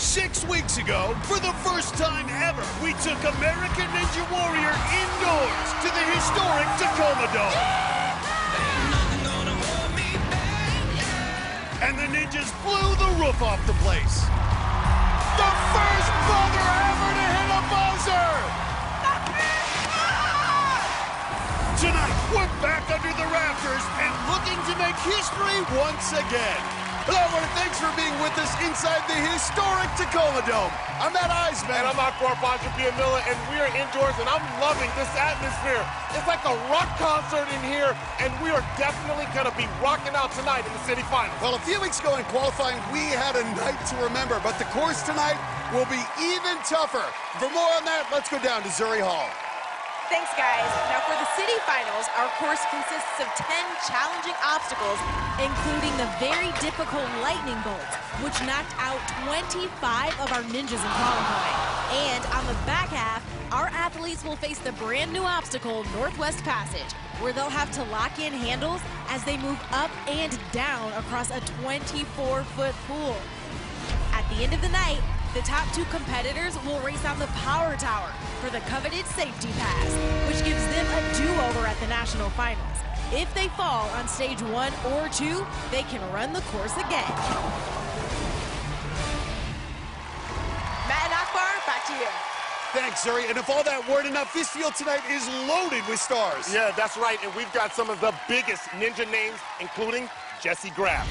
6 weeks ago, for the first time ever, we took American Ninja Warrior indoors to the historic Tacoma Dome. And the Ninjas blew the roof off the place. The first buzzer ever to hit a buzzer! Tonight, we're back under the rafters and looking to make history once again. Hello, everyone, and thanks for being with us inside the historic Tacoma Dome. I'm Matt Eisman. And I'm Akbar Miller, and we are indoors, and I'm loving this atmosphere. It's like a rock concert in here, and we are definitely going to be rocking out tonight in the city finals. Well, a few weeks ago in qualifying, we had a night to remember, but the course tonight will be even tougher. For more on that, let's go down to Zuri Hall. Thanks, guys. Now, for the city finals, our course consists of 10 challenging obstacles, including the very difficult lightning bolts, which knocked out 25 of our ninjas in qualifying. And on the back half, our athletes will face the brand new obstacle, Northwest Passage, where they'll have to lock in handles as they move up and down across a 24-foot pool. At the end of the night, the top two competitors will race on the Power Tower for the coveted safety pass, which gives them a do-over at the national finals. If they fall on stage 1 or 2, they can run the course again. Matt and Akbar, back to you. Thanks, Zuri. And if all that weren't enough, this field tonight is loaded with stars. Yeah, that's right, and we've got some of the biggest ninja names, including Jessie Graff.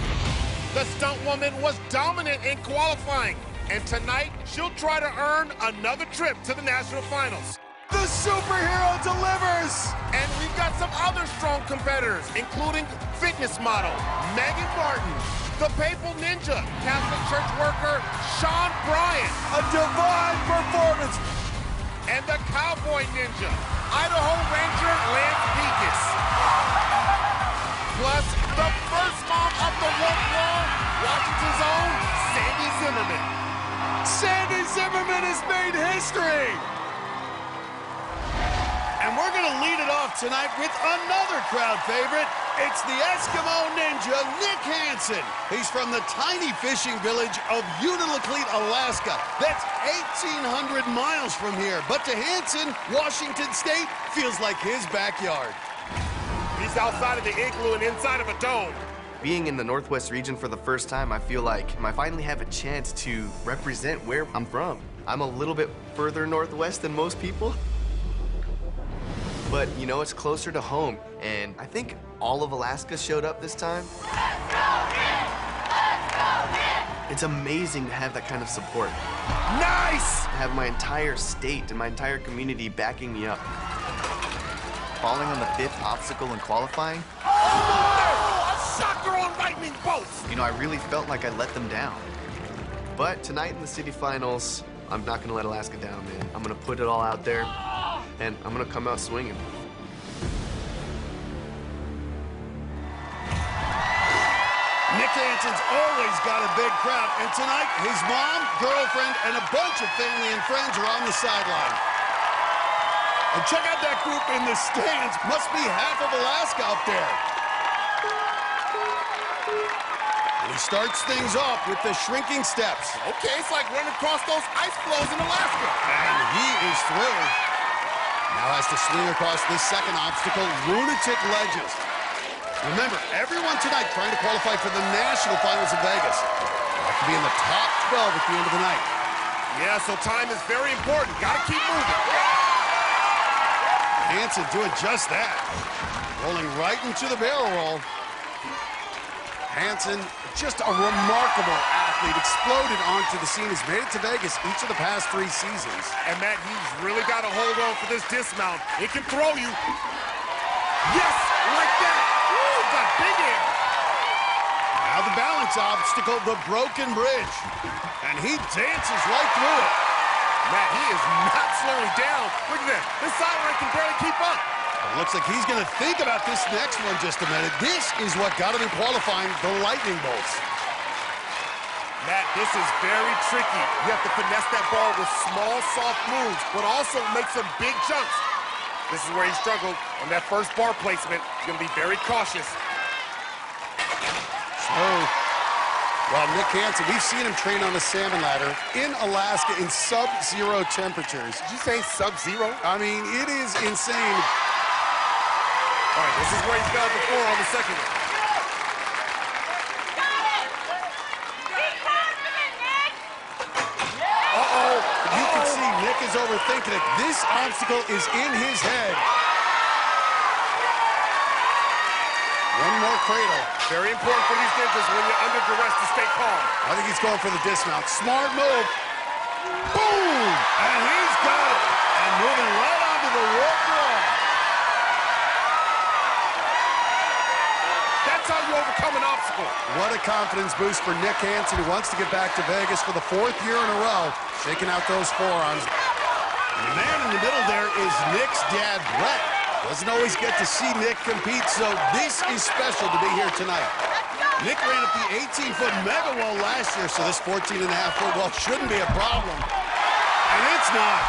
The stunt woman was dominant in qualifying, and tonight she'll try to earn another trip to the national finals. The superhero delivers! And we've got some other strong competitors, including fitness model Megan Martin, the Papal Ninja, Catholic Church worker Sean Bryant, A divine performance! and the Cowboy Ninja, Idaho Ranger Lance Pekus. Plus, the first mom of the rope wall, Washington's own Sandy Zimmerman. Sandy Zimmerman has made history! And we're going to lead it off tonight with another crowd favorite. It's the Eskimo Ninja, Nick Hansen. He's from the tiny fishing village of Unalakleet, Alaska. That's 1,800 miles from here. But to Hansen, Washington State feels like his backyard. He's outside of the igloo and inside of a dome. Being in the Northwest region for the first time, I feel like I finally have a chance to represent where I'm from. I'm a little bit further northwest than most people, but you know, it's closer to home, and I think all of Alaska showed up this time. Let's go, Nick! Let's go, Nick! It's amazing to have that kind of support. Nice! To have my entire state and my entire community backing me up. Falling on the 5th obstacle in qualifying, Oh, a shocker on lightning bolts! you know, I really felt like I let them down. But tonight in the city finals, I'm not gonna let Alaska down, man. I'm gonna put it all out there, and I'm gonna come out swinging. Nick Hansen's always got a big crowd, and tonight his mom, girlfriend, and a bunch of family and friends are on the sideline. And check out that group in the stands. Must be half of Alaska up there. He starts things off with the shrinking steps. Okay, it's like running across those ice floes in Alaska. And he is through. Now has to swing across this second obstacle, lunatic ledges. Remember, everyone tonight trying to qualify for the national finals in Vegas. Have to be in the top 12 at the end of the night. Yeah, so time is very important. Gotta keep moving. Hansen doing just that. Rolling right into the barrel roll. Hansen, just a remarkable athlete, exploded onto the scene. Has made it to Vegas each of the past 3 seasons. And Matt, he's really got to hold on for this dismount. It can throw you. Yes, like that. Woo, got big air. Now the balance obstacle, the broken bridge. And he dances right through it. Matt, he is not slowing down. Look at that. This sideline can barely keep up. It looks like he's going to think about this next one just a minute. This is what got him in qualifying, the lightning bolts. Matt, this is very tricky. You have to finesse that ball with small, soft moves, but also make some big jumps. This is where he struggled on that first bar placement. He's going to be very cautious. Slow. Well, Nick Hansen, we've seen him train on the salmon ladder in Alaska in sub-zero temperatures. Did you say sub-zero? I mean, it is insane. All right, this is where he's got it before on the second one. Uh-oh. You can see Nick is overthinking it. This obstacle is in his head. One more cradle. Very important for these ninjas when you're under duress to stay calm. I think he's going for the dismount. Smart move. Boom! And he's got it. And moving right onto the rope wall. That's how you overcome an obstacle. What a confidence boost for Nick Hansen, who wants to get back to Vegas for the 4th year in a row, shaking out those forearms. And the man in the middle there is Nick's dad, Brett. Doesn't always get to see Nick compete, so this is special to be here tonight. Nick ran up the 18-foot mega wall last year, so this 14.5-foot wall shouldn't be a problem. And it's not.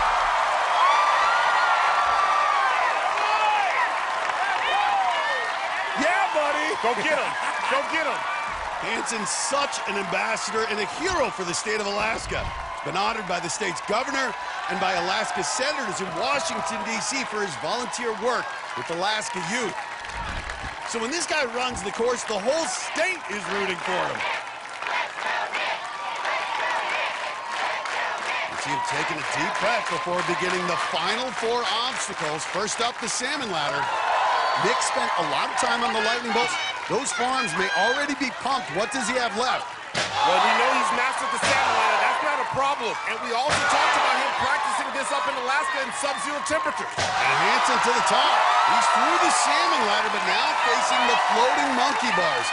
Yeah, buddy. Go get him. Go get him. Hansen's such an ambassador and a hero for the state of Alaska. He's been honored by the state's governor and by Alaska senators in Washington, D.C. for his volunteer work with Alaska youth. So when this guy runs the course, the whole state is rooting for him. You see him taking a deep breath before beginning the final 4 obstacles. First up, the salmon ladder. Nick spent a lot of time on the lightning bolts. Those forearms may already be pumped. What does he have left? Well, we know he's mastered the salmon ladder. That's not a problem. And we also talked about him practicing this up in Alaska in sub-zero temperatures. And Hansen to the top. He's through the salmon ladder, but now facing the floating monkey bars.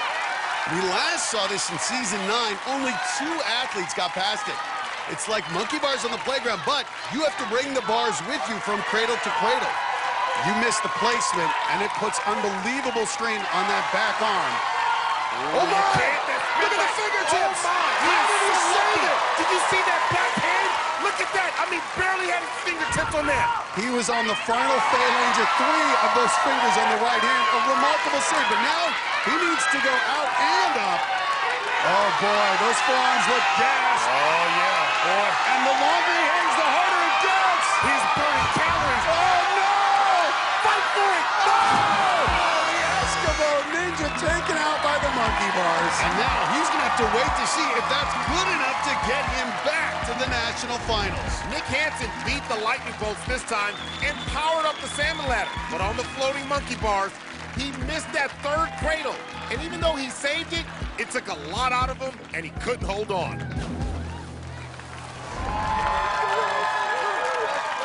We last saw this in season 9. Only 2 athletes got past it. It's like monkey bars on the playground, but you have to bring the bars with you from cradle to cradle. You miss the placement, and it puts unbelievable strain on that back arm. Oh, my! Look at the fingertips! Oh, my! How did he save it? Did you see that back hand? Look at that! I mean, barely had his fingertips on that. He was on the final phalange of 3 of those fingers on the right hand. A remarkable save, but now he needs to go out and up. Oh, boy, those forearms look gassed. Oh, yeah, boy. And the longer he hangs, the harder it gets. He's burning calories. Oh, no! Fight for it! No! The Eskimo Ninja taken out by the monkey bars. And now he's going to have to wait to see if that's good enough to get him back to the national finals. Nick Hansen beat the lightning bolts this time and powered up the salmon ladder. But on the floating monkey bars, he missed that 3rd cradle. And even though he saved it, it took a lot out of him, and he couldn't hold on.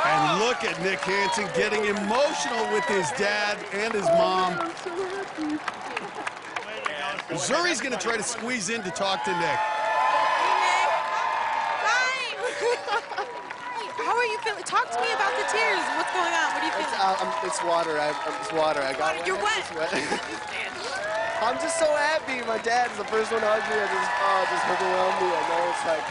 And look at Nick Hansen getting emotional with his dad and his mom. Missouri's going to try to squeeze in to talk to Nick. Hi. How are you feeling? Talk to me about the tears. What's going on? What are you feeling? It's water. It's water. I got You're wet. I'm just so happy. My dad is the first one to hug me. Just overwhelmed me. I know it's like,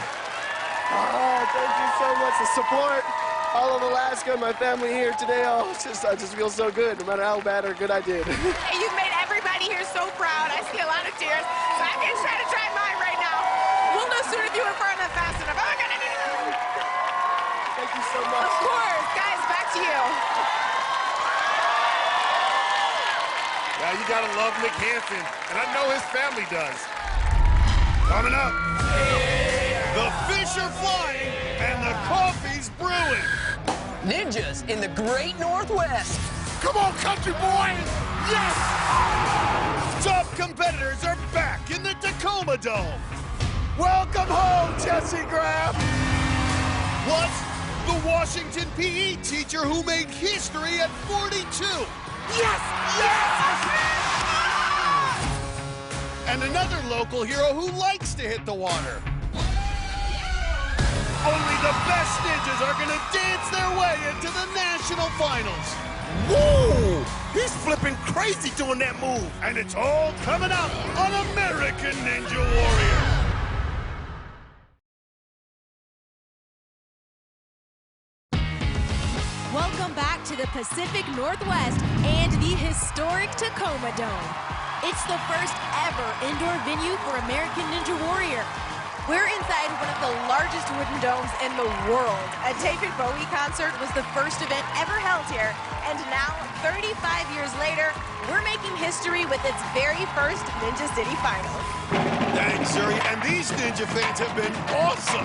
thank you so much. The support, all of Alaska, and my family here today. I just feel so good, no matter how bad or good I did. Hey, you've made everybody here so proud. I see a lot of tears, so I'm going to try to dry mine right now. We'll know soon if you were far enough fast enough. Oh, Thank you so much. of course. Guys, back to you. Now you gotta love Nick Hansen, and I know his family does. Coming up, the fish are flying and the coffee's brewing. Ninjas in the Great Northwest. Come on, country boys! Yes! Top competitors are back in the Tacoma Dome. Welcome home, Jesse Graff. Plus, the Washington PE teacher who made history at 42. Yes! Yes! And another local hero who likes to hit the water. Only the best ninjas are going to dance their way into the national finals. Whoa! He's flipping crazy doing that move. And it's all coming up on American Ninja Warrior. Welcome back to the Pacific Northwest and the historic Tacoma Dome. It's the first ever indoor venue for American Ninja Warrior. We're inside one of the largest wooden domes in the world. A David Bowie concert was the first event ever held here, and now, 35 years later, we're making history with its very first Ninja City Finals. Thanks, Zuri. And these Ninja fans have been awesome.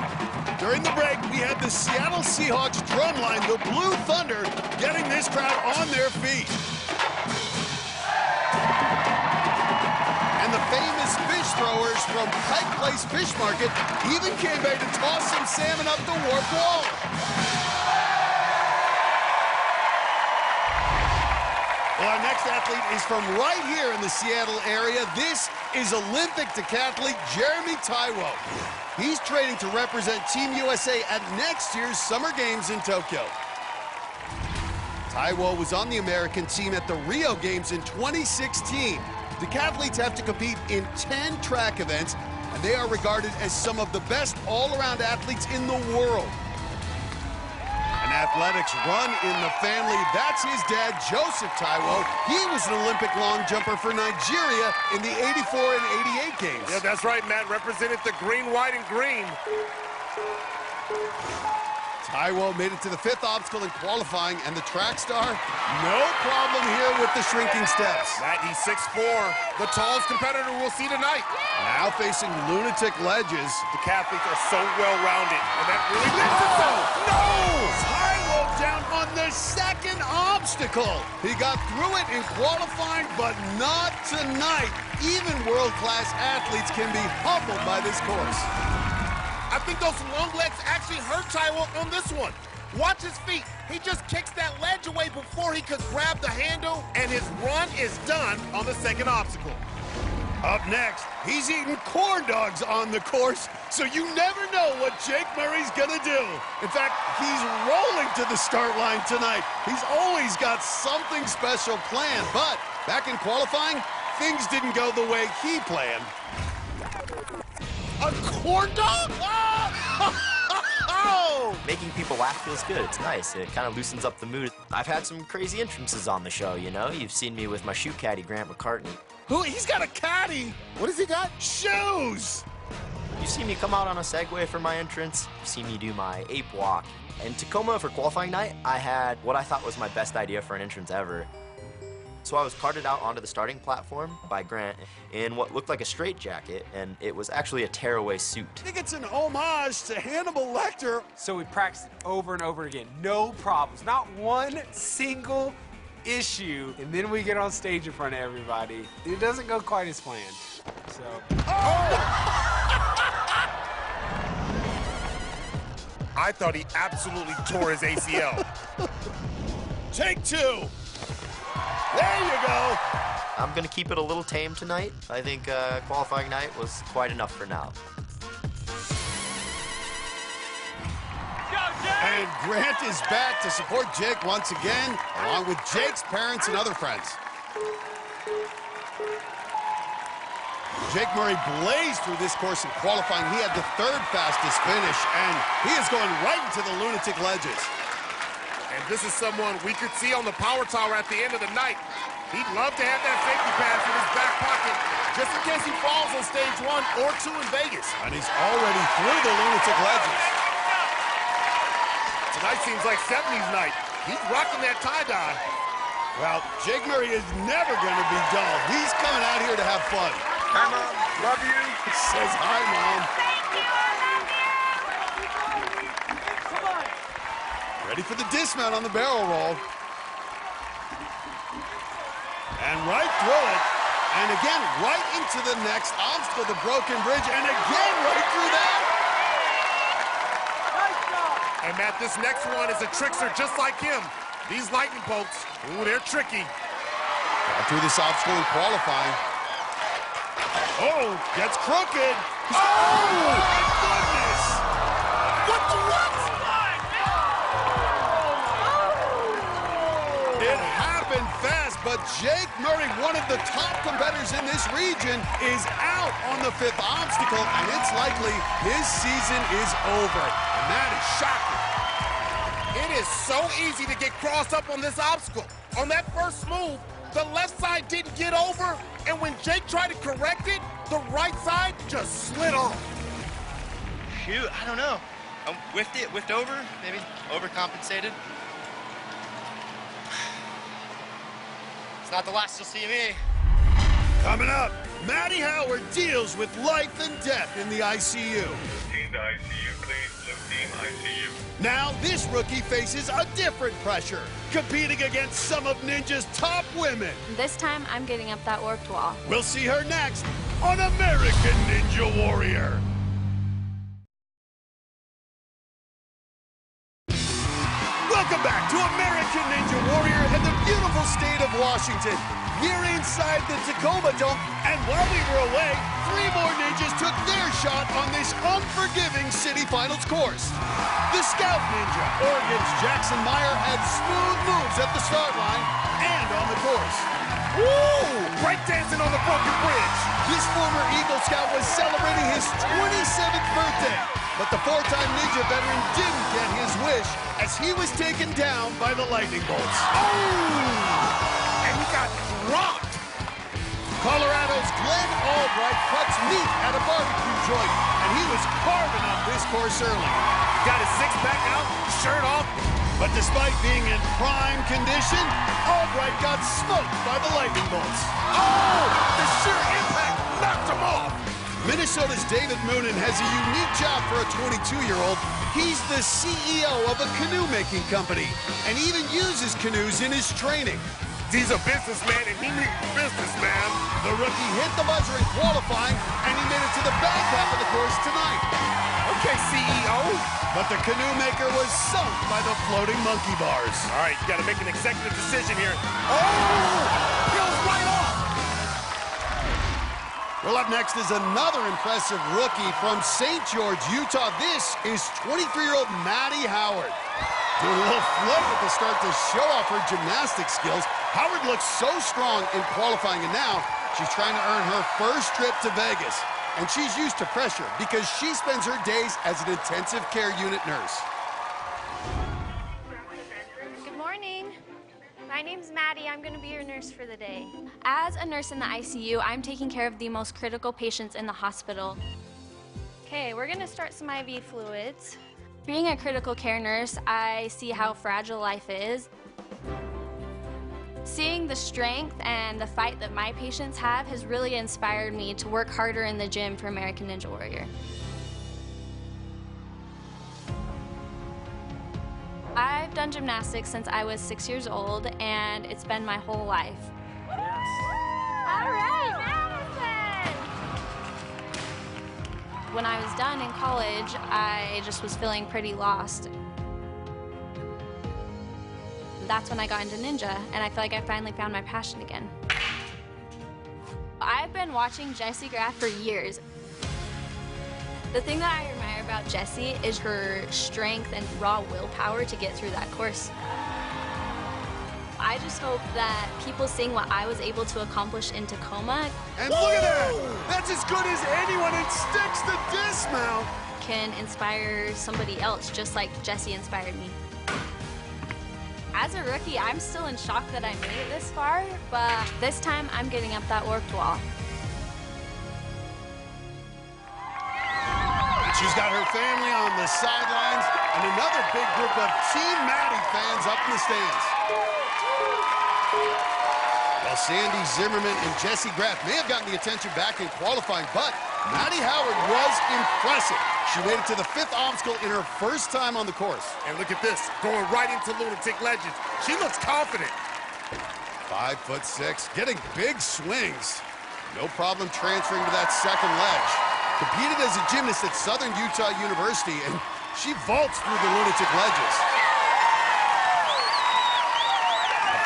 During the break, we had the Seattle Seahawks drumline, the Blue Thunder, getting this crowd on their feet. And the famous fish throwers from Pike Place Fish Market even came by to toss some salmon up the warp wall. Well, our next athlete is from right here in the Seattle area. This is Olympic decathlete Jeremy Taiwo. He's training to represent Team USA at next year's Summer Games in Tokyo. Taiwo was on the American team at the Rio Games in 2016. Decathletes have to compete in 10 track events, and they are regarded as some of the best all-around athletes in the world. An athletics run in the family. That's his dad, Joseph Taiwo. He was an Olympic long jumper for Nigeria in the 84 and 88 games. Yeah, that's right, Matt. Represented the green, white, and green. Taiwo made it to the 5th obstacle in qualifying, and the track star, no problem here with the shrinking steps. Matt, he's 6'4", the tallest competitor we'll see tonight. Now facing lunatic ledges. Decathletes are so well-rounded, and that really makes it so. No! Taiwo down on the 2nd obstacle. He got through it in qualifying, but not tonight. Even world-class athletes can be humbled by this course. I think those long legs actually hurt Taiwo on this one. Watch his feet. He just kicks that ledge away before he could grab the handle, and his run is done on the 2nd obstacle. Up next, he's eating corn dogs on the course, so you never know what Jake Murray's gonna do. In fact, he's rolling to the start line tonight. He's always got something special planned, but back in qualifying, things didn't go the way he planned. A corn dog? Oh! Making people laugh feels good. It's nice. It kind of loosens up the mood. I've had some crazy entrances on the show, you know? You've seen me with my shoe caddy, Grant McCartney. Who? He's got a caddy. What has he got? Shoes. You've seen me come out on a Segway for my entrance. You've seen me do my ape walk. In Tacoma for qualifying night, I had what I thought was my best idea for an entrance ever. So I was carted out onto the starting platform by Grant in what looked like a straitjacket, and it was actually a tearaway suit. I think it's an homage to Hannibal Lecter. So we practiced over and over again. No problems. Not one single issue. And then we get on stage in front of everybody. It doesn't go quite as planned. So. Oh! I thought he absolutely tore his ACL. Take 2. There you go. I'm gonna keep it a little tame tonight. I think qualifying night was quite enough for now. And Grant is back to support Jake once again, along with Jake's parents and other friends. Jake Murray blazed through this course in qualifying. He had the 3rd fastest finish, and he is going right into the lunatic ledges. And this is someone we could see on the power tower at the end of the night. He'd love to have that safety pass in his back pocket, just in case he falls on stage 1 or 2 in Vegas. And he's already through the lunatic ledges. Tonight seems like 70s night. He's rocking that tie-dye. Well, Jake Murray is never going to be dull. He's coming out here to have fun. Hi, Mom. Love you. Says hi, Mom. Ready for the dismount on the barrel roll. And right through it. And again, right into the next obstacle, the broken bridge. And again, right through that. And Matt, this next one is a trickster just like him. These lightning bolts, ooh, they're tricky. Got through this obstacle in qualifying. Oh, gets crooked. Oh, my goodness. What? It happened fast, but Jake Murray, one of the top competitors in this region, is out on the 5th obstacle, and it's likely his season is over. And that is shocking. It is so easy to get crossed up on this obstacle. On that first move, the left side didn't get over, And when Jake tried to correct it, the right side just slid off. Shoot, I don't know. I whiffed over, maybe overcompensated. It's not the last you'll see of me. Coming up, Maddie Howard deals with life and death in the ICU. Team to ICU, please. Blue team, ICU. Now this rookie faces a different pressure, competing against some of Ninja's top women. This time, I'm getting up that warped wall. We'll see her next on American Ninja Warrior. Welcome back to American Ninja Warrior and the beautiful state of Washington. We're inside the Tacoma Dome, and while we were away, 3 more ninjas took their shot on this unforgiving city finals course. The Scout Ninja, Oregon's Jackson Meyer, had smooth moves at the start line and on the course. Woo! Breakdancing on the broken bridge. This former Eagle Scout was celebrating his 27th birthday, but the 4-time Ninja veteran didn't get his wish as he was taken down by the lightning bolts. Oh! And he got dropped. Colorado's Glenn Albright cuts meat at a barbecue joint, and he was carving up this course early. Got his six-pack out, shirt off. But despite being in prime condition, Albright got smoked by the lightning bolts. Oh! The sheer impact knocked him off. Minnesota's David Moonen has a unique job for a 22-year-old. He's the CEO of a canoe-making company and even uses canoes in his training. He's a businessman, and he needs businessman. The rookie hit the buzzer in qualifying, and he made it to the back half of the course tonight. Okay, CEO. But the canoe maker was sunk by the floating monkey bars. All right, you got to make an executive decision here. Oh! Peels right off. Well, up next is another impressive rookie from St. George, Utah. This is 23-year-old Maddie Howard. Doing a little float at the start to show off her gymnastic skills. Howard looks so strong in qualifying, and now she's trying to earn her first trip to Vegas. And she's used to pressure because she spends her days as an intensive care unit nurse. Good morning. My name's Maddie. I'm going to be your nurse for the day. As a nurse in the ICU, I'm taking care of the most critical patients in the hospital. Okay, we're going to start some IV fluids. Being a critical care nurse, I see how fragile life is. Seeing the strength and the fight that my patients have has really inspired me to work harder in the gym for American Ninja Warrior. I've done gymnastics since I was 6 years old, and it's been my whole life. Yes. All right, Madison! When I was done in college, I just was feeling pretty lost. That's when I got into Ninja, and I feel like I finally found my passion again. I've been watching Jessie Graff for years. The thing that I admire about Jessie is her strength and raw willpower to get through that course. I just hope that people seeing what I was able to accomplish in Tacoma. And look at that! That's as good as anyone, and sticks the dismount! Can inspire somebody else just like Jessie inspired me. As a rookie, I'm still in shock that I made it this far, but this time I'm getting up that warped wall. And she's got her family on the sidelines and another big group of Team Maddie fans up in the stands. Well, Sandy Zimmerman and Jessie Graff may have gotten the attention back in qualifying, but Maddie Howard was impressive. She made it to the 5th obstacle in her first time on the course. And look at this, going right into Lunatic Legends. She looks confident. 5'6", getting big swings. No problem transferring to that second ledge. Competed as a gymnast at Southern Utah University, and she vaults through the Lunatic Ledges.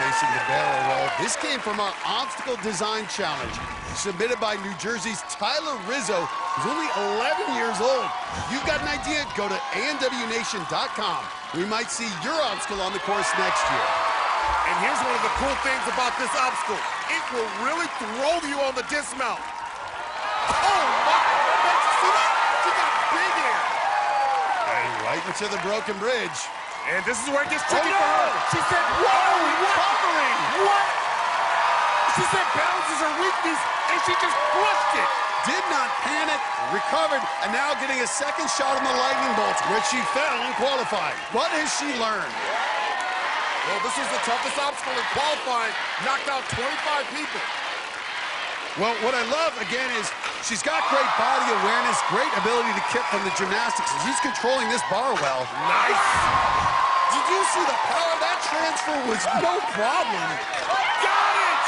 Facing the barrel roll. This came from our Obstacle Design Challenge, submitted by New Jersey's Tyler Rizzo, who's only 11 years old. You've got an idea? Go to anwnation.com. We might see your obstacle on the course next year. And here's one of the cool things about this obstacle. It will really throw you on the dismount. Oh, my! See that? She got big air. And right into the broken bridge. And this is where it gets tricky for her. She said, whoa, recovering. What? She said balance is her weakness, and she just crushed it. Did not panic, recovered, and now getting a second shot on the lightning bolts, which she fell in qualifying. What has she learned? Well, this was the toughest obstacle in qualifying. Knocked out 25 people. Well, what I love, again, is she's got great body awareness, great ability to kick from the gymnastics, and she's controlling this bar well. Nice. Did you see the power? That transfer was no problem. Got it!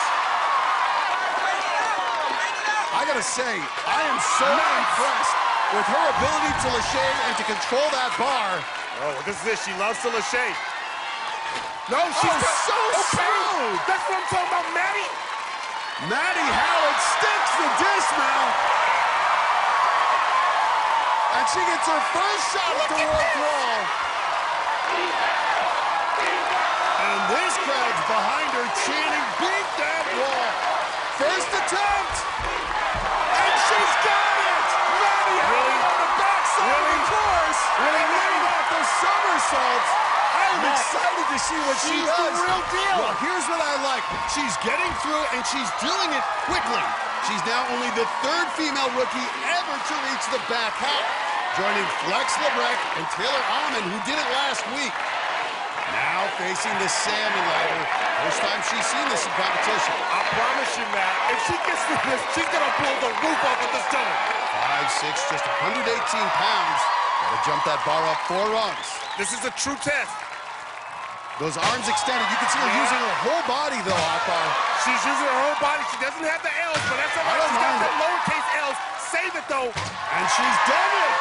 I gotta say, I am so impressed with her ability to lâcher and to control that bar. Oh, this is it. She loves to lâcher. No, she's so smooth. That's what I'm talking about, Maddie. Maddie Howard sticks the dismount. And she gets her first shot at the warp wall. And this crowd's behind her chanting, "Beat that wall." First attempt. And she's got it. Maddie Howard on the backside of the course. Really laying off those somersaults. I'm excited to see what she does. The real deal. Well, here's what I like. She's getting through, and she's doing it quickly. She's now only the third female rookie ever to reach the back half, joining Flex Lebrecht and Taylor Alman, who did it last week. Now facing the salmon ladder. First time she's seen this in competition. I promise you, Matt, if she gets through this, she's gonna blow the roof off of this dome. 5'6", just 118 pounds. Gotta jump that bar up 4 rungs. This is a true test. Those arms extended. You can see her using her whole body, though, Akbar. She's using her whole body. She doesn't have the L's, but that's all right. She's got the lowercase L's. Save it, though. And she's done it.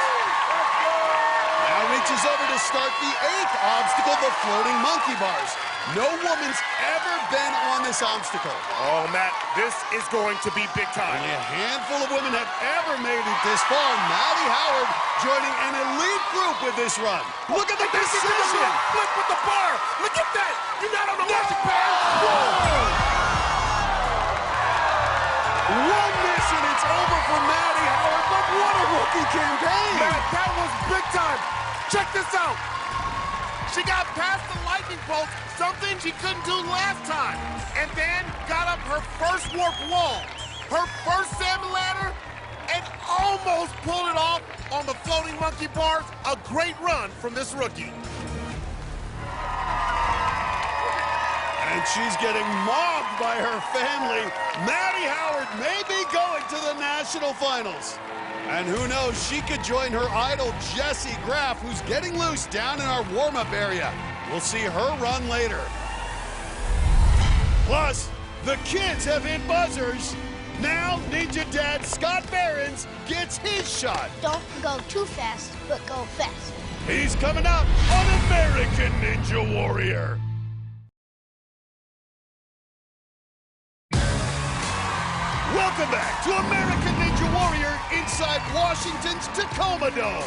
Now reaches over to start the 8th obstacle, the floating monkey bars. No woman's ever been on this obstacle. Oh, Matt, this is going to be big time. Only a handful of women have ever made it this far. Maddie Howard joining an elite group with this run. Look at the precision. Flip with the bar. Look at that. You're not on the magic pad. One miss and it's over for Maddie Howard, but what a rookie campaign. Matt, that was big time. Check this out. She got past the lightning bolt, something she couldn't do last time, and then got up her first warp wall, her first salmon ladder, and almost pulled it off on the floating monkey bars. A great run from this rookie. And she's getting mobbed by her family. Maddie Howard may be going to the national finals. And who knows, she could join her idol, Jessie Graff, who's getting loose down in our warm-up area. We'll see her run later. Plus, the kids have hit buzzers. Now, Ninja Dad Scott Behrens gets his shot. Don't go too fast, but go fast. He's coming up on American Ninja Warrior. Welcome back to American Ninja Warrior inside Washington's Tacoma Dome.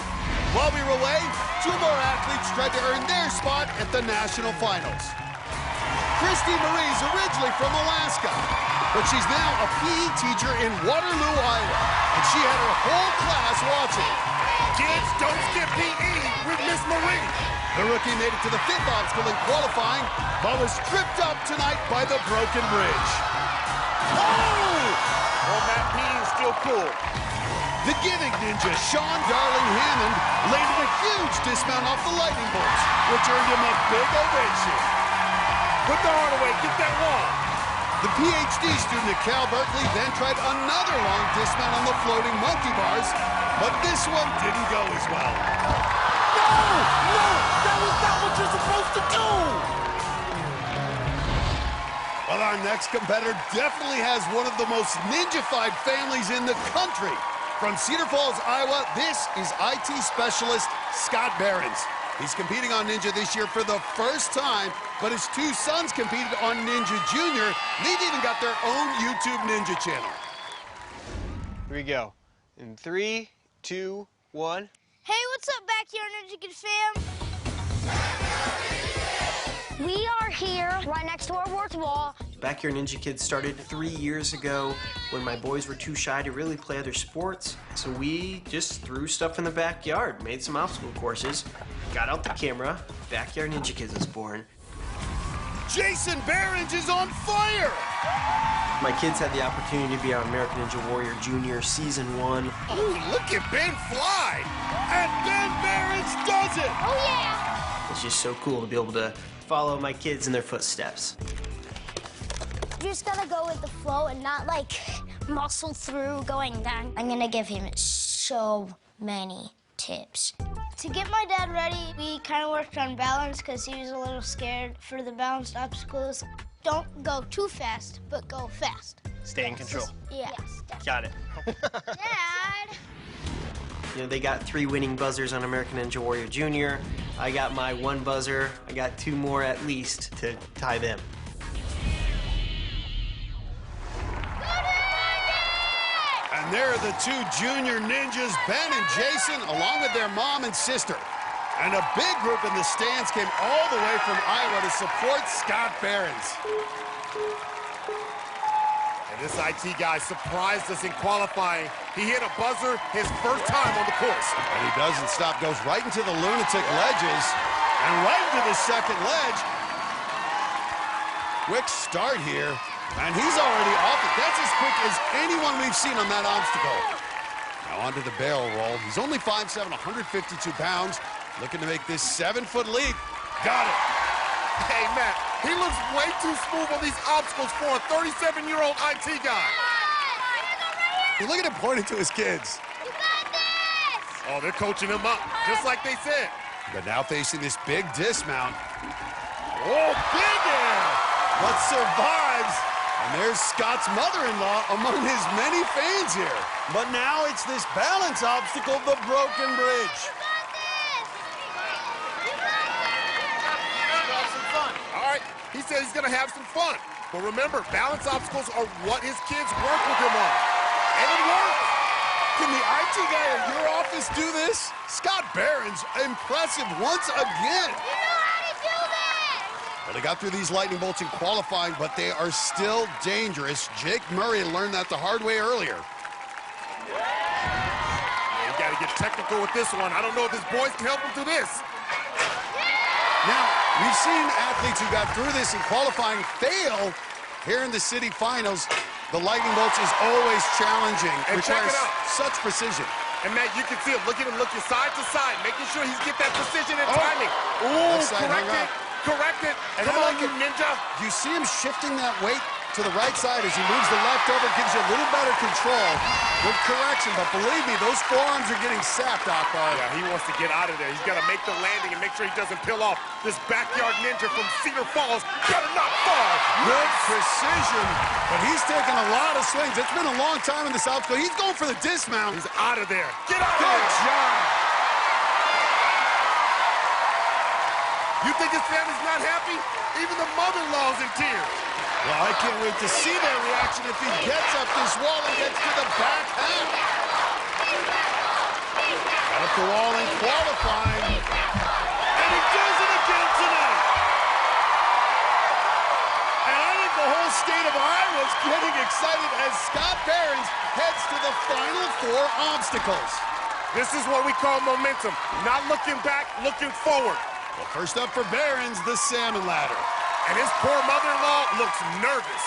While we were away, 2 more athletes tried to earn their spot at the national finals. Christy Marie's originally from Alaska, but she's now a PE teacher in Waterloo, Iowa, and she had her whole class watching. Kids, don't skip PE with Miss Marie. The rookie made it to the 5th obstacle in qualifying, but was tripped up tonight by the broken bridge. Oh! Well, Matt, PE is still cool. The giving ninja, Sean Darling Hammond, landed a huge dismount off the lightning bolts, which earned him a big ovation. Put the arm away, get that wall. The PhD student at Cal Berkeley then tried another long dismount on the floating monkey bars, but this one didn't go as well. No! No! That was not what you're supposed to do! Well, our next competitor definitely has one of the most ninja-fied families in the country. From Cedar Falls, Iowa, this is IT specialist Scott Behrens. He's competing on Ninja this year for the first time, but his 2 sons competed on Ninja Junior. They've even got their own YouTube Ninja channel. Here we go. In 3, 2, 1. Hey, what's up, Backyard Ninja Kid fam? We are here right next to our fourth wall. Backyard Ninja Kids started 3 years ago when my boys were too shy to really play other sports. So we just threw stuff in the backyard, made some obstacle courses, got out the camera, Backyard Ninja Kids was born. Jason Behrens is on fire! My kids had the opportunity to be on American Ninja Warrior Junior Season 1. Oh, look at Ben fly! And Ben Behrens does it! Oh, yeah! It's just so cool to be able to follow my kids in their footsteps. You just gotta go with the flow and not, like, muscle through going down. I'm gonna give him so many tips. To get my dad ready, we kind of worked on balance because he was a little scared for the balanced obstacles. Don't go too fast, but go fast. Stay in control. Yes. Got it. Dad! You know, they got 3 winning buzzers on American Ninja Warrior Junior. I got my 1 buzzer. I got 2 more at least to tie them. And there are the 2 junior ninjas, Ben and Jason, along with their mom and sister. And a big group in the stands came all the way from Iowa to support Scott Behrens. And this IT guy surprised us in qualifying. He hit a buzzer his first time on the course. And he doesn't stop, goes right into the lunatic ledges and right into the second ledge. Quick start here, and he's already off it. That's as quick as anyone we've seen on that obstacle. Now onto the barrel roll. He's only 5'7", 152 pounds, looking to make this 7-foot leap. Got it. Hey, Matt, he looks way too smooth on these obstacles for a 37-year-old IT guy. You look at him pointing to his kids. You got this! Oh, they're coaching him up, just like they said. But now facing this big dismount. Oh, big air! But survives. And there's Scott's mother-in-law among his many fans here. But now it's this balance obstacle, the broken bridge. All right, he said he's gonna have some fun. But remember, balance obstacles are what his kids work with him on. And it worked. Can the IT guy at your office do this? Scott Behrens, impressive once again. You know how to do this! Well, they got through these lightning bolts in qualifying, but they are still dangerous. Jake Murray learned that the hard way earlier. Yeah, you gotta get technical with this one. I don't know if his boys can help him through this. Now, we've seen athletes who got through this in qualifying fail here in the city finals. The lightning bolts is always challenging. And check requires it out. such precision. And Matt, you can see him. Look at him looking side to side, making sure he's get that precision and timing. Ooh, correct it. Correct it. And Come I on, like you it. ninja. You see him shifting that weight to the right side as he moves the left over, gives you a little better control with correction. But believe me, those forearms are getting sapped, Akbar. Yeah, he wants to get out of there. He's got to make the landing and make sure he doesn't peel off. This backyard ninja from Cedar Falls better not fall. Good precision, but he's taking a lot of swings. It's been a long time in this obstacle. He's going for the dismount. He's out of there. Get out of Good there. job. You think his family's not happy? Even the mother-in-law's in tears. Well, I can't wait to see their reaction if he gets up this wall and gets to the back half. Got up the wall in qualifying. And he does it again tonight. And I think the whole state of Iowa is getting excited as Scott Behrens heads to the final 4 obstacles. This is what we call momentum. Not looking back, looking forward. Well, first up for Behrens, the salmon ladder. And his poor mother-in-law looks nervous.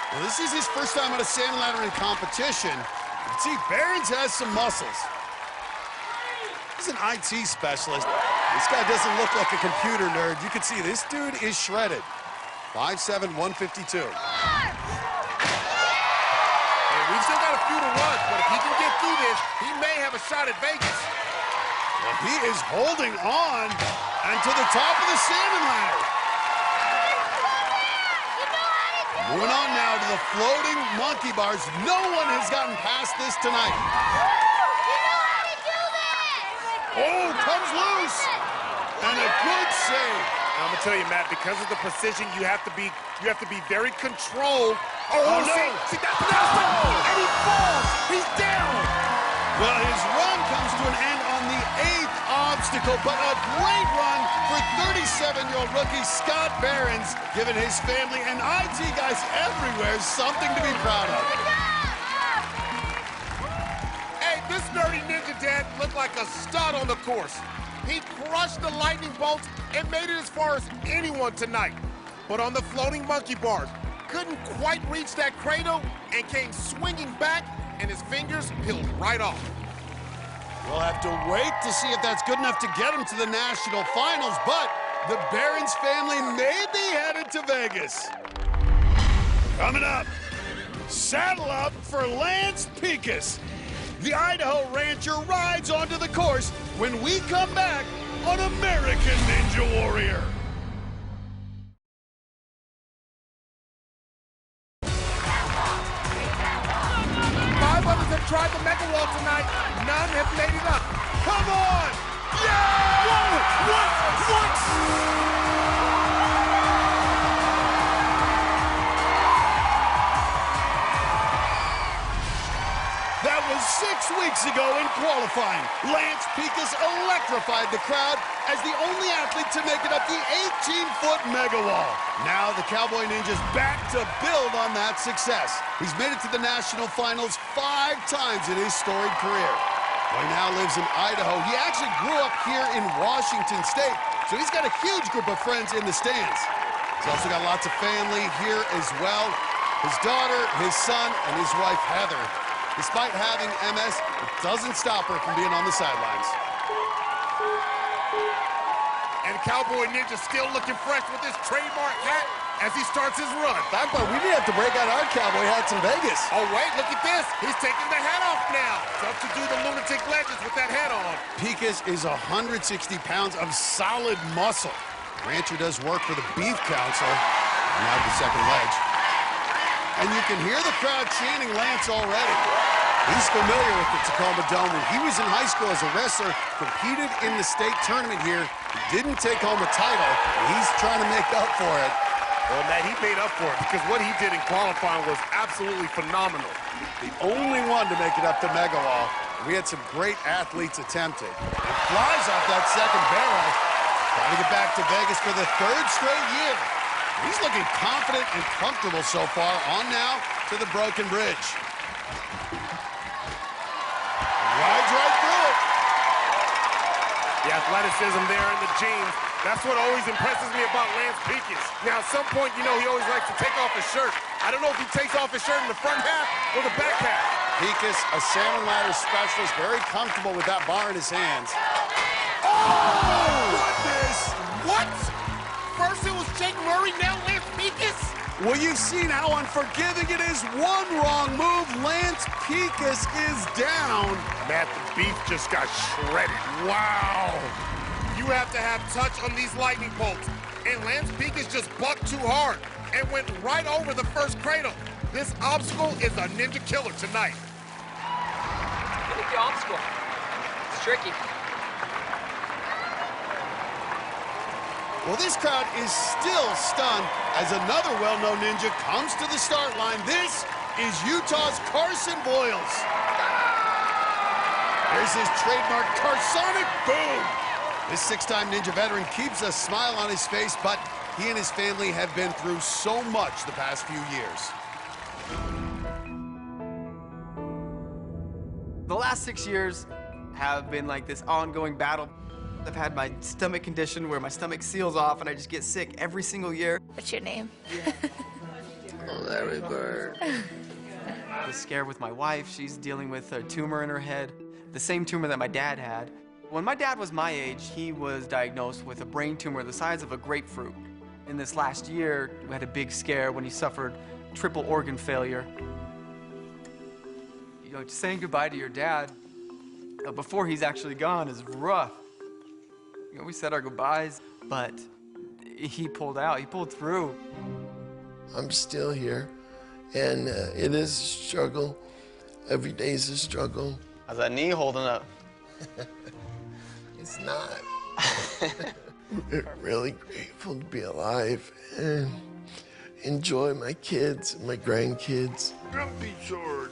Well, this is his first time on a salmon ladder in competition. You can see Behrens has some muscles. He's an IT specialist. This guy doesn't look like a computer nerd. You can see this dude is shredded. 5'7", 152. And we've still got a few to run, but if he can get through this, he may have a shot at Vegas. Well, he is holding on and to the top of the salmon ladder. Moving on now to the floating monkey bars. No one has gotten past this tonight. Oh, comes loose. And a good save. I'm gonna tell you, Matt, because of the precision, you have to be very controlled. Oh, no. See that's and he falls. He's down. Well, his run comes to an end on the 8th obstacle, but a great run for 37-year-old rookie Scott Behrens, giving his family and IT guys everywhere something to be proud of. Hey, this nerdy ninja dad looked like a stud on the course. He crushed the lightning bolts and made it as far as anyone tonight. but on the floating monkey bars. Couldn't quite reach that cradle and came swinging back, and his fingers peeled right off. We'll have to wait to see if that's good enough to get him to the national finals, but the Barons family may be headed to Vegas. Coming up, saddle up for Lance Pekus. The Idaho rancher rides onto the course when we come back on American Ninja Warrior. 5 others have tried the Mega Wall tonight. None have made it up. Come on! Yeah! Whoa! What? That was 6 weeks ago in qualifying. Lance Pekus electrified the crowd as the only athlete to make it up the 18-foot Mega Wall. Now the Cowboy Ninja's back to build on that success. He's made it to the national finals 5 times in his storied career. Well, he now lives in Idaho. He actually grew up here in Washington State, so he's got a huge group of friends in the stands. He's also got lots of family here as well. His daughter, his son, and his wife, Heather. Despite having MS, it doesn't stop her from being on the sidelines. And Cowboy Ninja still looking fresh with his trademark hat as he starts his run. I thought we may have to break out our cowboy hats in Vegas. Oh, wait, look at this. He's taking the hat off now. Tough to do the lunatic legends with that hat on. Pekus is 160 pounds of solid muscle. Rancher does work for the Beef Council. Now the second ledge. And you can hear the crowd chanting Lance already. He's familiar with the Tacoma Dome. When he was in high school as a wrestler, competed in the state tournament here, didn't take home a title. He's trying to make up for it. Well, Matt, he made up for it because what he did in qualifying was absolutely phenomenal. The only one to make it up the Mega Wall. We had some great athletes attempt it. It flies off that second barrel. Trying to get back to Vegas for the 3rd straight year. He's looking confident and comfortable so far. On now to the broken bridge. Rides right through it. The athleticism there in the jeans. That's what always impresses me about Lance Pekus. Now, at some point, you know, he always likes to take off his shirt. I don't know if he takes off his shirt in the front half or the back half. Pekus, a salmon ladder specialist, very comfortable with that bar in his hands. Oh, goodness! What? First it was Jake Murray, now Lance Pekus? Well, you've seen how unforgiving it is. One wrong move, Lance Pekus is down. Matt, the beef just got shredded. Wow. You have to have touch on these lightning bolts. And Lance Pekus just bucked too hard and went right over the first cradle. This obstacle is a ninja killer tonight. Look at the obstacle. It's tricky. Well, this crowd is still stunned as another well-known ninja comes to the start line. This is Utah's Carson Boyles. There's his trademark Carsonic boom. This 6-time ninja veteran keeps a smile on his face, but he and his family have been through so much the past few years. The last 6 years have been like this ongoing battle. I've had my stomach condition where my stomach seals off and I just get sick every single year. What's your name? Larry Bird. I was scared with my wife. She's dealing with a tumor in her head, the same tumor that my dad had. When my dad was my age, he was diagnosed with a brain tumor the size of a grapefruit. In this last year, we had a big scare when he suffered triple organ failure. You know, just saying goodbye to your dad before he's actually gone is rough. You know, we said our goodbyes, but he pulled out. He pulled through. I'm still here, and it is a struggle. Every day is a struggle. How's that knee holding up? It's not. We're really grateful to be alive and enjoy my kids and my grandkids. Grumpy sword.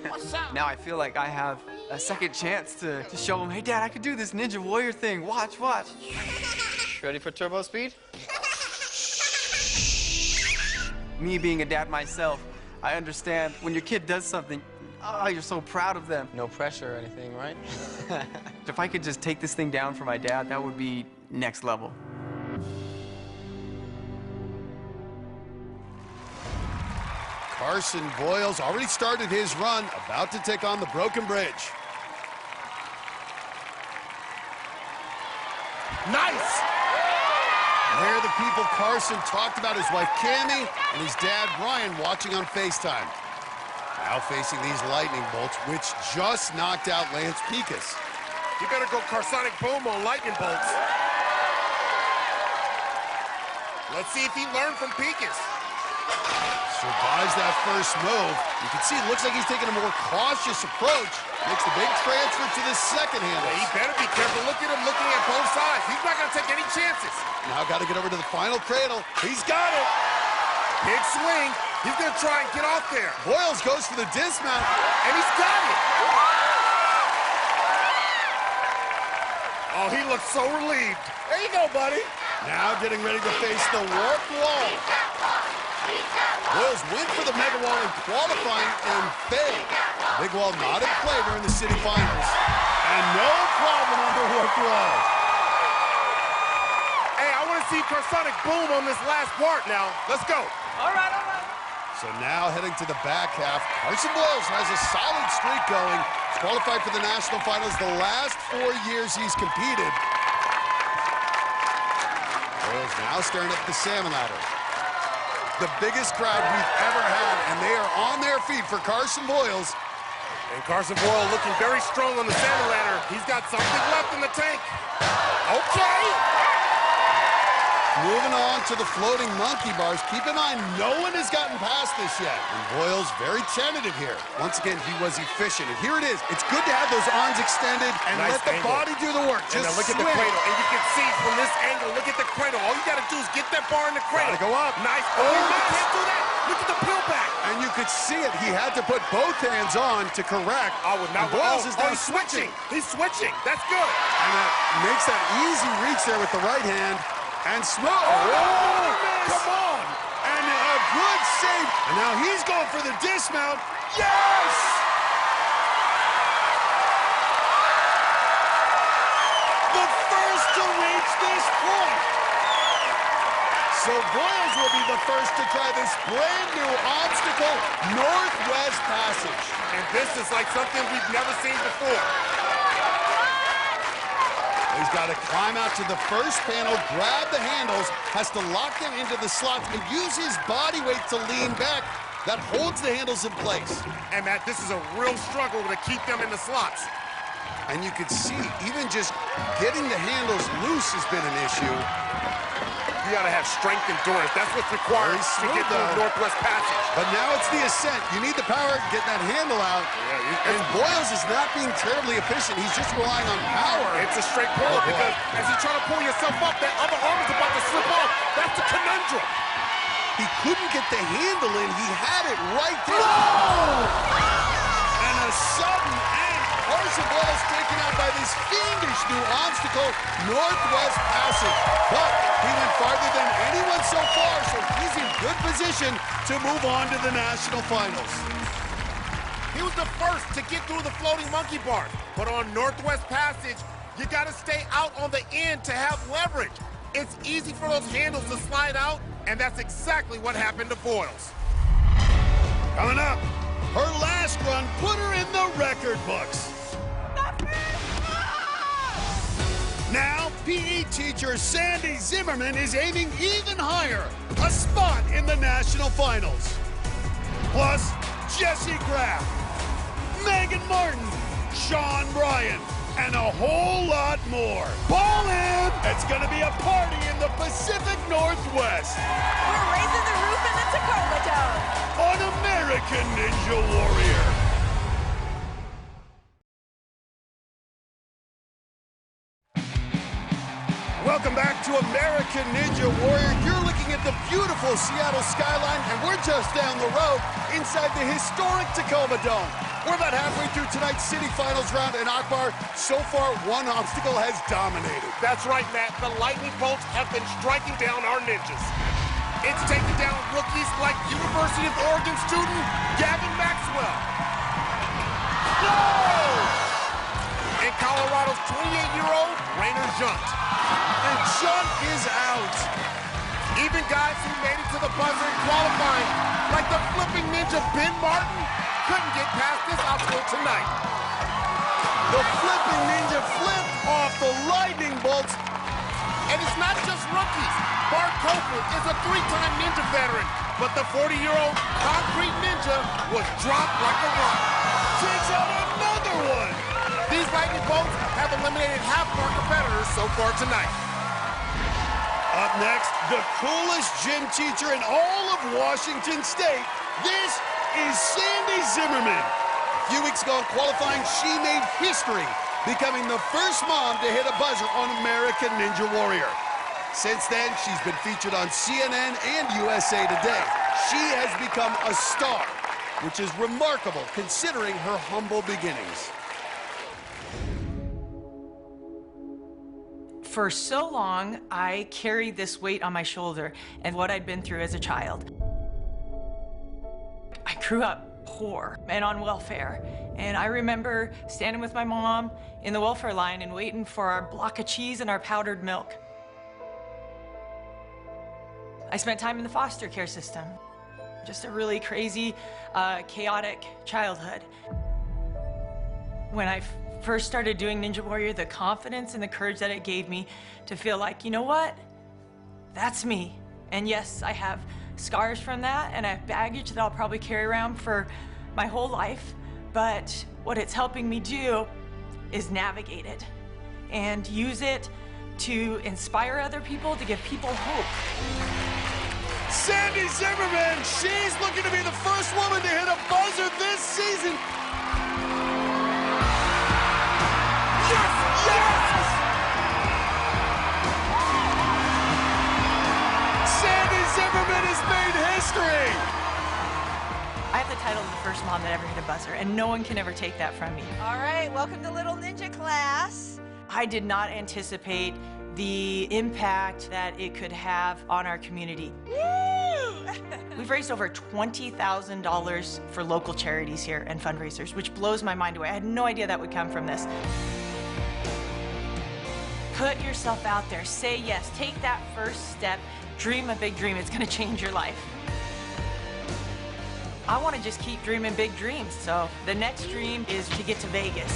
What's up? Now I feel like I have a second chance to show him, hey, Dad, I could do this Ninja Warrior thing. Watch, watch. Ready for turbo speed? Me being a dad myself, I understand when your kid does something, oh, you're so proud of them. No pressure or anything, right? If I could just take this thing down for my dad, that would be next level. Carson Boyles already started his run, about to take on the Broken Bridge. Nice! There the people Carson talked about, his wife Cammie and his dad Ryan watching on FaceTime. Now facing these lightning bolts, which just knocked out Lance Pekus. You better go Carsonic Boom on lightning bolts. Let's see if he learned from Pekus. Survives that first move. You can see it looks like he's taking a more cautious approach. Makes the big transfer to the second handle. Yeah, he better be careful. Look at him looking at both sides. He's not going to take any chances. Now got to get over to the final cradle. He's got it. Big swing. He's going to try and get off there. Boyles goes for the dismount. And he's got it. Oh, he looks so relieved. There you go, buddy. Now getting ready to face the warped wall. Boyles went for the mega wall in qualifying and failed. Big wall not in play during the city finals. And no problem on the warped wall. Hey, I want to see Carsonic Boom on this last part now. Let's go. All right, all right. So now heading to the back half, Carson Boyles has a solid streak going. He's qualified for the national finals the last 4 years he's competed. Boyles now staring at the salmon ladder. The biggest crowd we've ever had, and they are on their feet for Carson Boyles. And Carson Boyles looking very strong on the salmon ladder. He's got something left in the tank. Okay. Moving on to the floating monkey bars. Keep in mind, no one has gotten past this yet. And Boyles very tentative here. Once again, he was efficient. And here it is. It's good to have those arms extended and nice let the angle. body do the work. And Just now look at swing. the cradle. And you can see from this angle, look at the cradle. All you got to do is get that bar in the cradle. Gotta go up. Nice. Oh, you can't do that. Look at the peel back. And you could see it. He had to put both hands on to correct. I would not. Boyles is now he's switching. He's switching. That's good. And that makes that easy reach there with the right hand. And smooth. Oh, come on. And a good save. And now he's going for the dismount. Yes! The first to reach this point. So Boyles will be the first to try this brand new obstacle, Northwest Passage. And this is like something we've never seen before. He's got to climb out to the first panel, grab the handles, has to lock them into the slots, and use his body weight to lean back. That holds the handles in place. And Matt, this is a real struggle to keep them in the slots. And you can see, even just getting the handles loose has been an issue. You got to have strength endurance. That's what's required to get through Northwest Passage. But now it's the ascent. You need the power to get that handle out. Yeah, and Boyles is not being terribly efficient. He's just relying on power. It's a straight pull because as you try to pull yourself up, that other arm is about to slip off. That's the conundrum. He couldn't get the handle in. He had it right there. No! And a sudden end. Carson Boyles taken out by this fiendish new obstacle, Northwest Passage. But he went farther than anyone so far, so he's in good position to move on to the national finals. He was the first to get through the floating monkey bar. But on Northwest Passage, you got to stay out on the end to have leverage. It's easy for those handles to slide out, and that's exactly what happened to Boyles. Coming up, her last run put her in the record books. Now, PE teacher Sandy Zimmerman is aiming even higher, a spot in the national finals. Plus, Jesse Graff, Megan Martin, Sean Bryan, and a whole lot more. Ball in! It's gonna be a party in the Pacific Northwest. We're raising the roof in the Tacoma Dome. On American Ninja Warrior. Welcome back to American Ninja Warrior. You're looking at the beautiful Seattle skyline, and we're just down the road inside the historic Tacoma Dome. We're about halfway through tonight's city finals round, and Akbar, so far, one obstacle has dominated. That's right, Matt. The lightning bolts have been striking down our ninjas. It's taken down rookies like University of Oregon student Gavin Maxwell. No! And Colorado's 28-year-old Rainer Junt. And Junt is out. Even guys who made it to the buzzer in qualifying, like the flipping ninja Ben Martin, couldn't get past this obstacle tonight. The flipping ninja flipped off the lightning bolts. And it's not just rookies. Bart Copeland is a 3-time ninja veteran, but the 40-year-old concrete ninja was dropped like a rock. Takes out another one. These lightning bolts have eliminated half of our competitors so far tonight. Up next, the coolest gym teacher in all of Washington State. This is Sandy Zimmerman. A few weeks ago in qualifying, she made history, becoming the first mom to hit a buzzer on American Ninja Warrior. Since then, she's been featured on CNN and USA Today. She has become a star, which is remarkable considering her humble beginnings. For so long, I carried this weight on my shoulder and what I'd been through as a child. I grew up poor and on welfare. And I remember standing with my mom in the welfare line and waiting for our block of cheese and our powdered milk. I spent time in the foster care system. Just a really crazy, chaotic childhood. When I first started doing Ninja Warrior, the confidence and the courage that it gave me to feel like, you know what? That's me. And yes, I have scars from that, and I have baggage that I'll probably carry around for my whole life. But what it's helping me do is navigate it and use it to inspire other people, to give people hope. Sandy Zimmerman, she's looking to be the first woman to hit a buzzer this season. Yes! Yes! Sandy Zimmerman has made history. I have the title of the first mom that ever hit a buzzer, and no one can ever take that from me. All right, welcome to Little Ninja class. I did not anticipate the impact that it could have on our community. Woo! We've raised over $20,000 for local charities here and fundraisers, which blows my mind away. I had no idea that would come from this. Put yourself out there, say yes, take that first step, dream a big dream. It's gonna change your life. I want to just keep dreaming big dreams, so the next dream is to get to Vegas.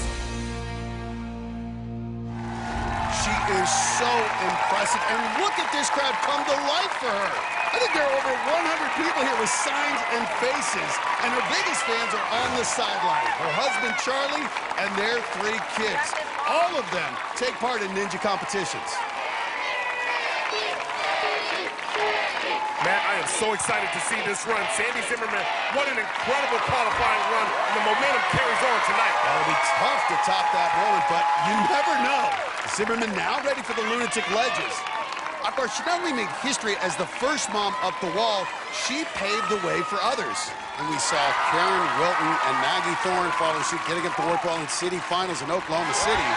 She is so impressive, and look at this crowd come to life for her. I think there are over 100 people here with signs and faces, and her biggest fans are on the sideline. Her husband, Charlie, and their 3 kids. All of them take part in ninja competitions. Man, I am so excited to see this run. Sandy Zimmerman, what an incredible qualifying run, and the momentum carries on tonight. It'll be tough to top that moment, but you never know. Zimmerman now ready for the lunatic ledges. Of course, she not only made history as the first mom up the wall, she paved the way for others. And we saw Karen Wilton and Maggie Thorne follow suit, getting up to World Brawling City Finals in Oklahoma City.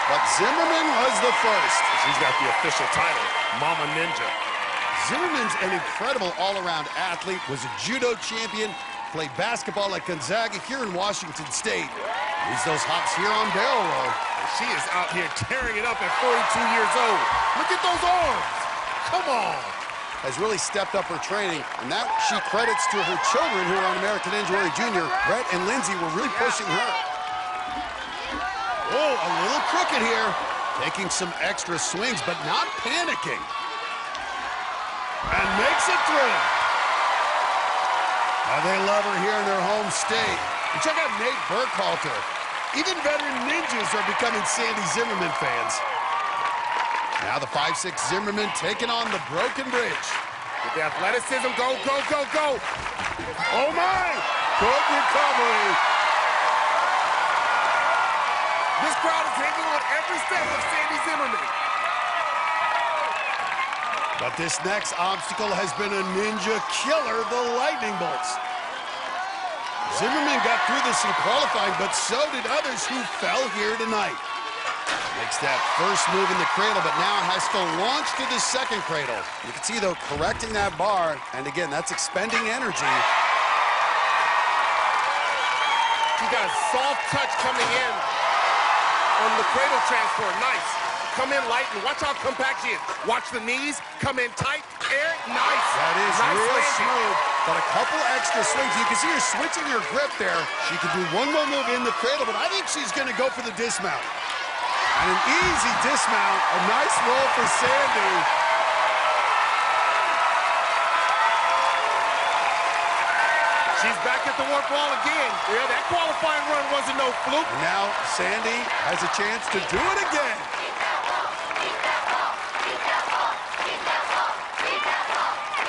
But Zimmerman was the first. She's got the official title, Mama Ninja. Zimmerman's an incredible all-around athlete, was a judo champion, played basketball at Gonzaga here in Washington State. Use those hops here on barrel roll. She is out here tearing it up at 42 years old. Look at those arms. Come on. Has really stepped up her training, and that she credits to her children who are on American Ninja Warrior Jr. Brett and Lindsay were really pushing her. Oh, a little crooked here. Taking some extra swings, but not panicking. And makes it through. They love her here in their home state. And check out Nate Burkhalter. Even veteran ninjas are becoming Sandy Zimmerman fans. Now the 5'6" Zimmerman taking on the Broken Bridge. With the athleticism, go, go, go, go. Oh my! Good recovery. This crowd is hanging on every step of Sandy Zimmerman. But this next obstacle has been a ninja killer, the lightning bolts. Zimmerman got through this in qualifying, but so did others who fell here tonight. Makes that first move in the cradle, but now has to launch to the second cradle. You can see, though, correcting that bar, and again, that's expending energy. She got a soft touch coming in on the cradle transport. Nice. come in light and watch how compact she is. Watch the knees, come in tight, air, nice. That is nice real landing. smooth, but a couple extra swings. You can see her switching her grip there. She can do one more move in the cradle, but I think she's going to go for the dismount. And an easy dismount, a nice roll for Sandy. She's back at the warp wall again. Yeah, that qualifying run wasn't no fluke. Now Sandy has a chance to do it again.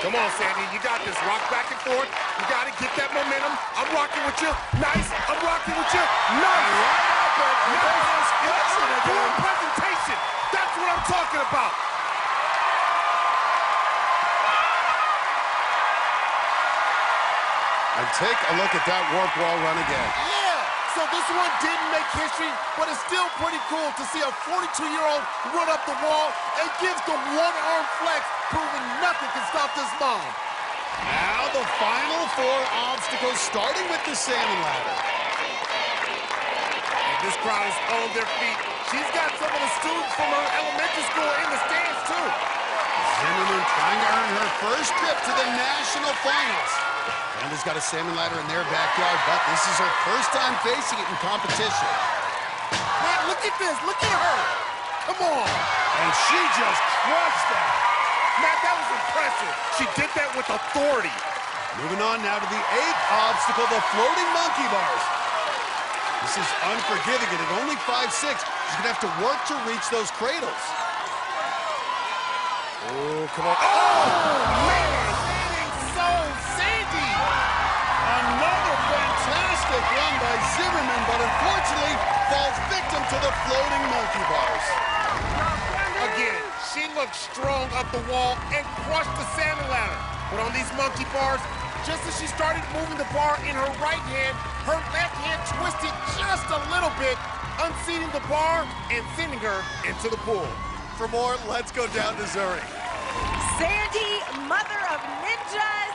Come on, Sandy, you got this. Rock back and forth. You got to get that momentum. I'm rocking with you. Nice. I'm rocking with you. Nice. Nice. Good presentation. That's what I'm talking about. And take a look at that warp wall run again. Yeah, so this one didn't make history, but it's still pretty cool to see a 42-year-old run up the wall and gives the one-arm flex, proving nothing can stop this mom. Now the final 4 obstacles, starting with the salmon ladder. And this crowd is on their feet. She's got some of the students from her elementary school in the stands, too. Zimmerman trying to earn her first trip to the national finals. Brenda's got a salmon ladder in their backyard, but this is her first time facing it in competition. Man, look at this. Look at her. Come on. And she just crushed that. Man, that was impressive. She did that with authority. Moving on now to the 8th obstacle, the floating monkey bars. This is unforgiving, and at only 5'6", she's going to have to work to reach those cradles. Oh, come on. Oh, man. Sandy. Another fantastic run by Zimmerman, but unfortunately falls victim to the floating monkey bars. Again, she looked strong up the wall and crushed the salmon ladder. But on these monkey bars, just as she started moving the bar in her right hand, her left hand twisted just a little bit, unseating the bar and sending her into the pool. For more, let's go down to Zuri. Sandy, mother of ninjas,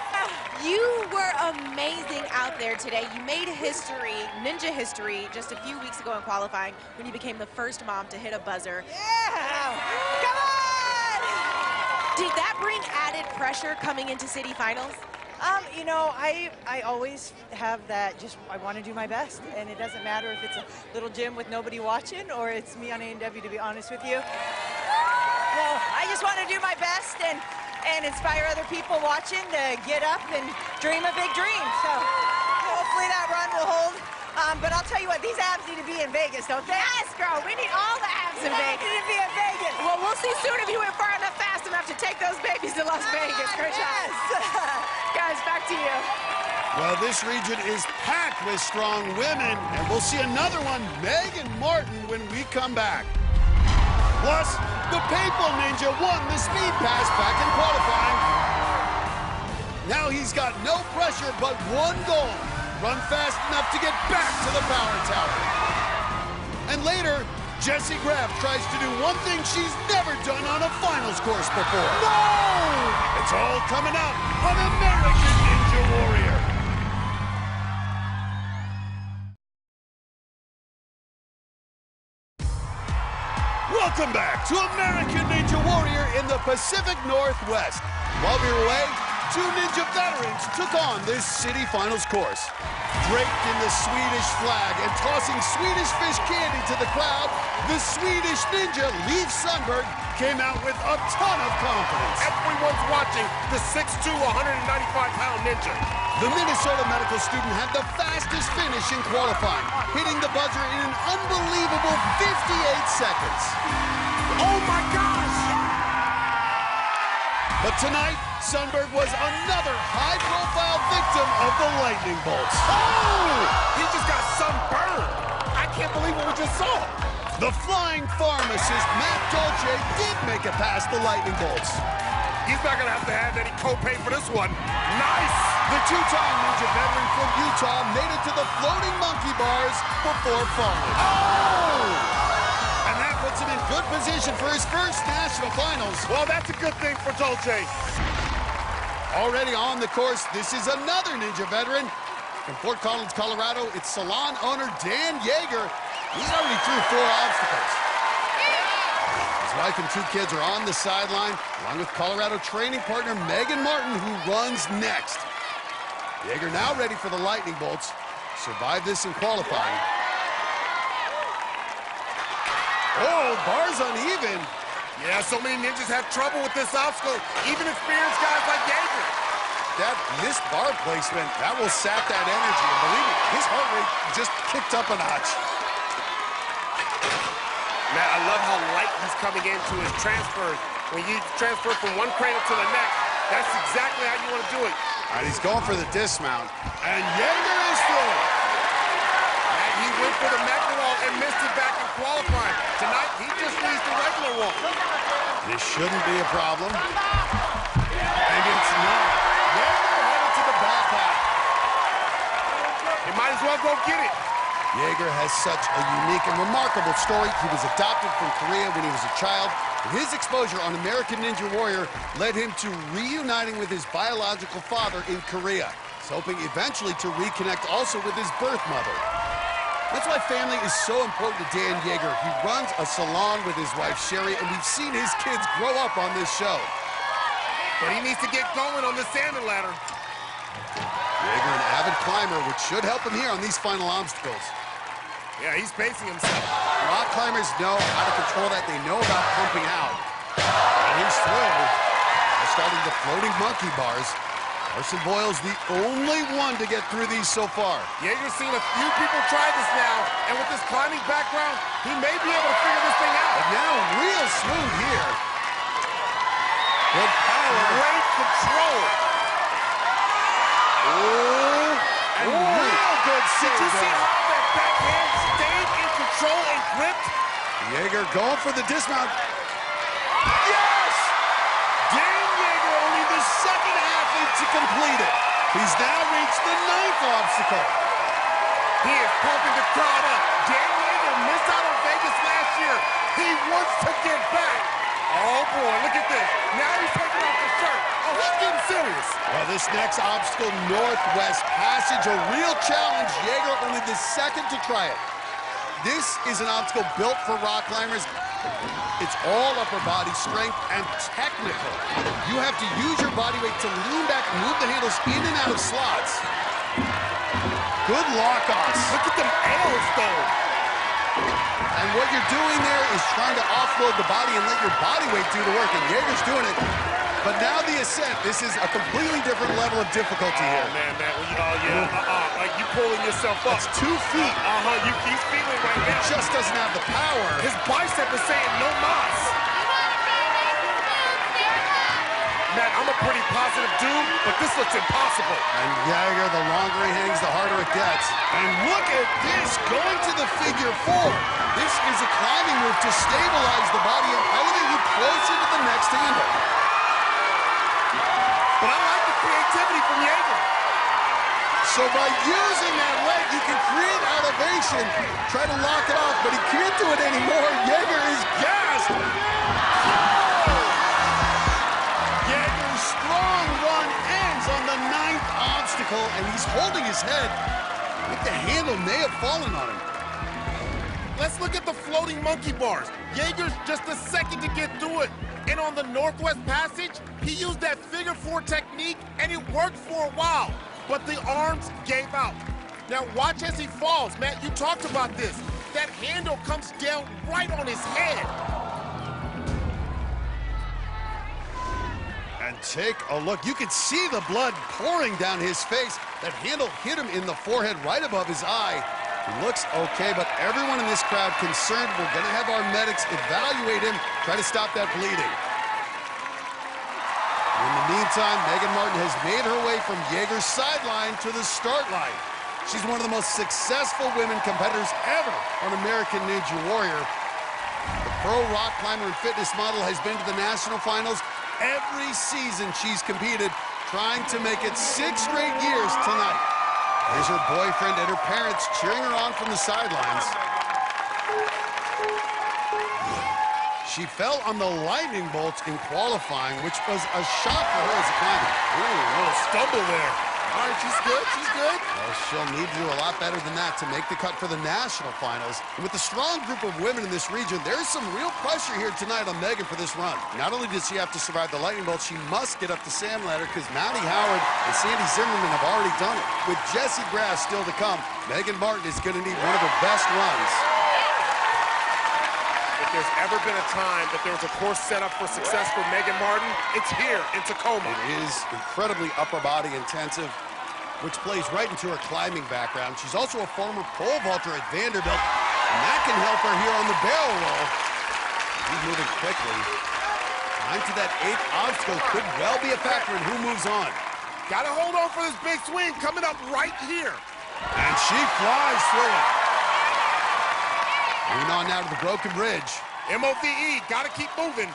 you were amazing out there today. You made history, ninja history, just a few weeks ago in qualifying when you became the first mom to hit a buzzer. Yeah! Come on! Did that bring added pressure coming into city finals? You know, I always have that, just I want to do my best, and it doesn't matter if it's a little gym with nobody watching or it's me on A&W, to be honest with you. Well, I just want to do my best and inspire other people watching to get up and dream a big dream. So hopefully that run will hold. But I'll tell you what, these abs need to be in Vegas, don't they? Yes, girl, we need all the abs in Vegas. They need to be in Vegas. Well, we'll see soon if you went far enough, fast enough to take those babies to Las Vegas. Great job. Guys, back to you. Well, this region is packed with strong women, and we'll see another one, Megan Martin, when we come back. Plus, the Papal Ninja won the speed pass back in qualifying. Now he's got no pressure but one goal. Run fast enough to get back to the power tower. And later, Jessie Graff tries to do one thing she's never done on a finals course before. No! It's all coming up on American Ninja Warrior. Welcome back to American Ninja Warrior in the Pacific Northwest. While we were away, 2 ninja veterans took on this city finals course. Draped in the Swedish flag and tossing Swedish fish candy to the crowd, the Swedish ninja Leif Sundberg came out with a ton of confidence. Everyone's watching the 6'2", 195-pound ninja. The Minnesota medical student had the fastest finish in qualifying, hitting the buzzer in an unbelievable 58 seconds. Oh my gosh! But tonight, Sundberg was another high-profile victim of the lightning bolts. Oh! He just got sunburned. I can't believe what we just saw. The flying pharmacist, Matt Dolce, did make it past the lightning bolts. He's not going to have any copay for this one. Nice! The 2-time ninja veteran from Utah made it to the floating monkey bars before falling. Oh! And that puts him in good position for his first national finals. Well, that's a good thing for Dolce. Already on the course, this is another ninja veteran. From Fort Collins, Colorado, it's salon owner Dan Yeager. He's already through 4 obstacles. His wife and 2 kids are on the sideline, along with Colorado training partner Megan Martin, who runs next. Yeager now ready for the lightning bolts. Survived this in qualifying. Oh, bar's uneven. Yeah, so many ninjas have trouble with this obstacle, even experienced guys like Yeager. That missed bar placement, that will sap that energy. And believe me, his heart rate just kicked up a notch. Man, I love how light he's coming into his transfers. When you transfer from one cradle to the next, that's exactly how you want to do it. All right, he's going for the dismount, and Yeager is through. And he went for the Magna wall and missed it back in qualifying. Tonight, he just needs the regular wall. This shouldn't be a problem. And it's not. Yeager headed to the back half. He might as well go get it. Yeager has such a unique and remarkable story. He was adopted from Korea when he was a child. His exposure on American Ninja Warrior led him to reuniting with his biological father in Korea. He's hoping eventually to reconnect also with his birth mother. That's why family is so important to Dan Yeager. He runs a salon with his wife, Sherry, and we've seen his kids grow up on this show. But he needs to get going on the salmon ladder. Yeager, an avid climber, which should help him here on these final obstacles. Yeah, he's pacing himself. Rock climbers know how to control that. They know about pumping out. And he's through. Now starting the floating monkey bars. Carson Boyle's the only one to get through these so far. Yeager's seen a few people try this now, and with this climbing background, he may be able to figure this thing out. And now real smooth here. Good power. Great control. Oh, and real good save. Did you see how that backhand stayed in control and gripped? Yeager going for the dismount. Yes! Dan Yeager, only the second athlete to complete it. He's now reached the 9th obstacle. He is pumping the crowd up. Dan Yeager missed out on Vegas last year. He wants to get back. Oh boy, look at this. Now he's taking off the shirt. Oh, he's getting serious. Well, this next obstacle, Northwest Passage, a real challenge. Yeager only the second to try it. This is an obstacle built for rock climbers. It's all upper body strength and technical. You have to use your body weight to lean back and move the handles in and out of slots. Good lock-offs. Look at them arrows, though. And what you're doing there is trying to offload the body and let your body weight do the work, and Yeager's doing it. But now the ascent, this is a completely different level of difficulty here. Oh, man, like you pulling yourself up. It's 2 feet. He's feeling right now. It just doesn't have the power. His bicep is saying no mas. Man, I'm a pretty positive dude, but this looks impossible. And Yeager, the longer he hangs, the harder it gets. And look at this, going to the figure 4. This is a climbing move to stabilize the body and elevate you closer to the next handle. But I like the creativity from Yeager. So by using that leg, you can create elevation, try to lock it off, but he can't do it anymore. Yeager is gassed. Yeager's strong run ends on the 9th obstacle, and he's holding his head. I think the handle may have fallen on him. Let's look at the floating monkey bars. Yeager's just a second to get through it. And on the Northwest Passage, he used that figure 4 technique, and it worked for a while. But the arms gave out. Now watch as he falls. Matt, you talked about this. That handle comes down right on his head. And take a look. You can see the blood pouring down his face. That handle hit him in the forehead right above his eye. He looks okay, but everyone in this crowd concerned. We're going to have our medics evaluate him, try to stop that bleeding. In the meantime, Megan Martin has made her way from Yeager's sideline to the start line. She's one of the most successful women competitors ever on American Ninja Warrior. The pro rock climber and fitness model has been to the national finals every season she's competed, trying to make it 6 straight years tonight. Here's her boyfriend and her parents cheering her on from the sidelines. She fell on the lightning bolts in qualifying, which was a shock for her as a climber. Ooh, a little stumble there. All right, she's good. She's good. Well, she'll need to do a lot better than that to make the cut for the national finals. And with a strong group of women in this region, there's some real pressure here tonight on Megan for this run. Not only does she have to survive the lightning bolt, she must get up the sand ladder because Maddie Howard and Sandy Zimmerman have already done it. With Jessie Grass still to come, Megan Martin is going to need one of her best runs. If there's ever been a time that there was a course set up for success for Megan Martin, it's here in Tacoma. It is incredibly upper body intensive, which plays right into her climbing background. She's also a former pole vaulter at Vanderbilt, and that can help her here on the barrel roll. She's moving quickly. Time to that 8th obstacle could well be a factor in who moves on. Got to hold on for this big swing coming up right here. And she flies through it. Moving on now to the broken bridge. MOVE, got to keep moving.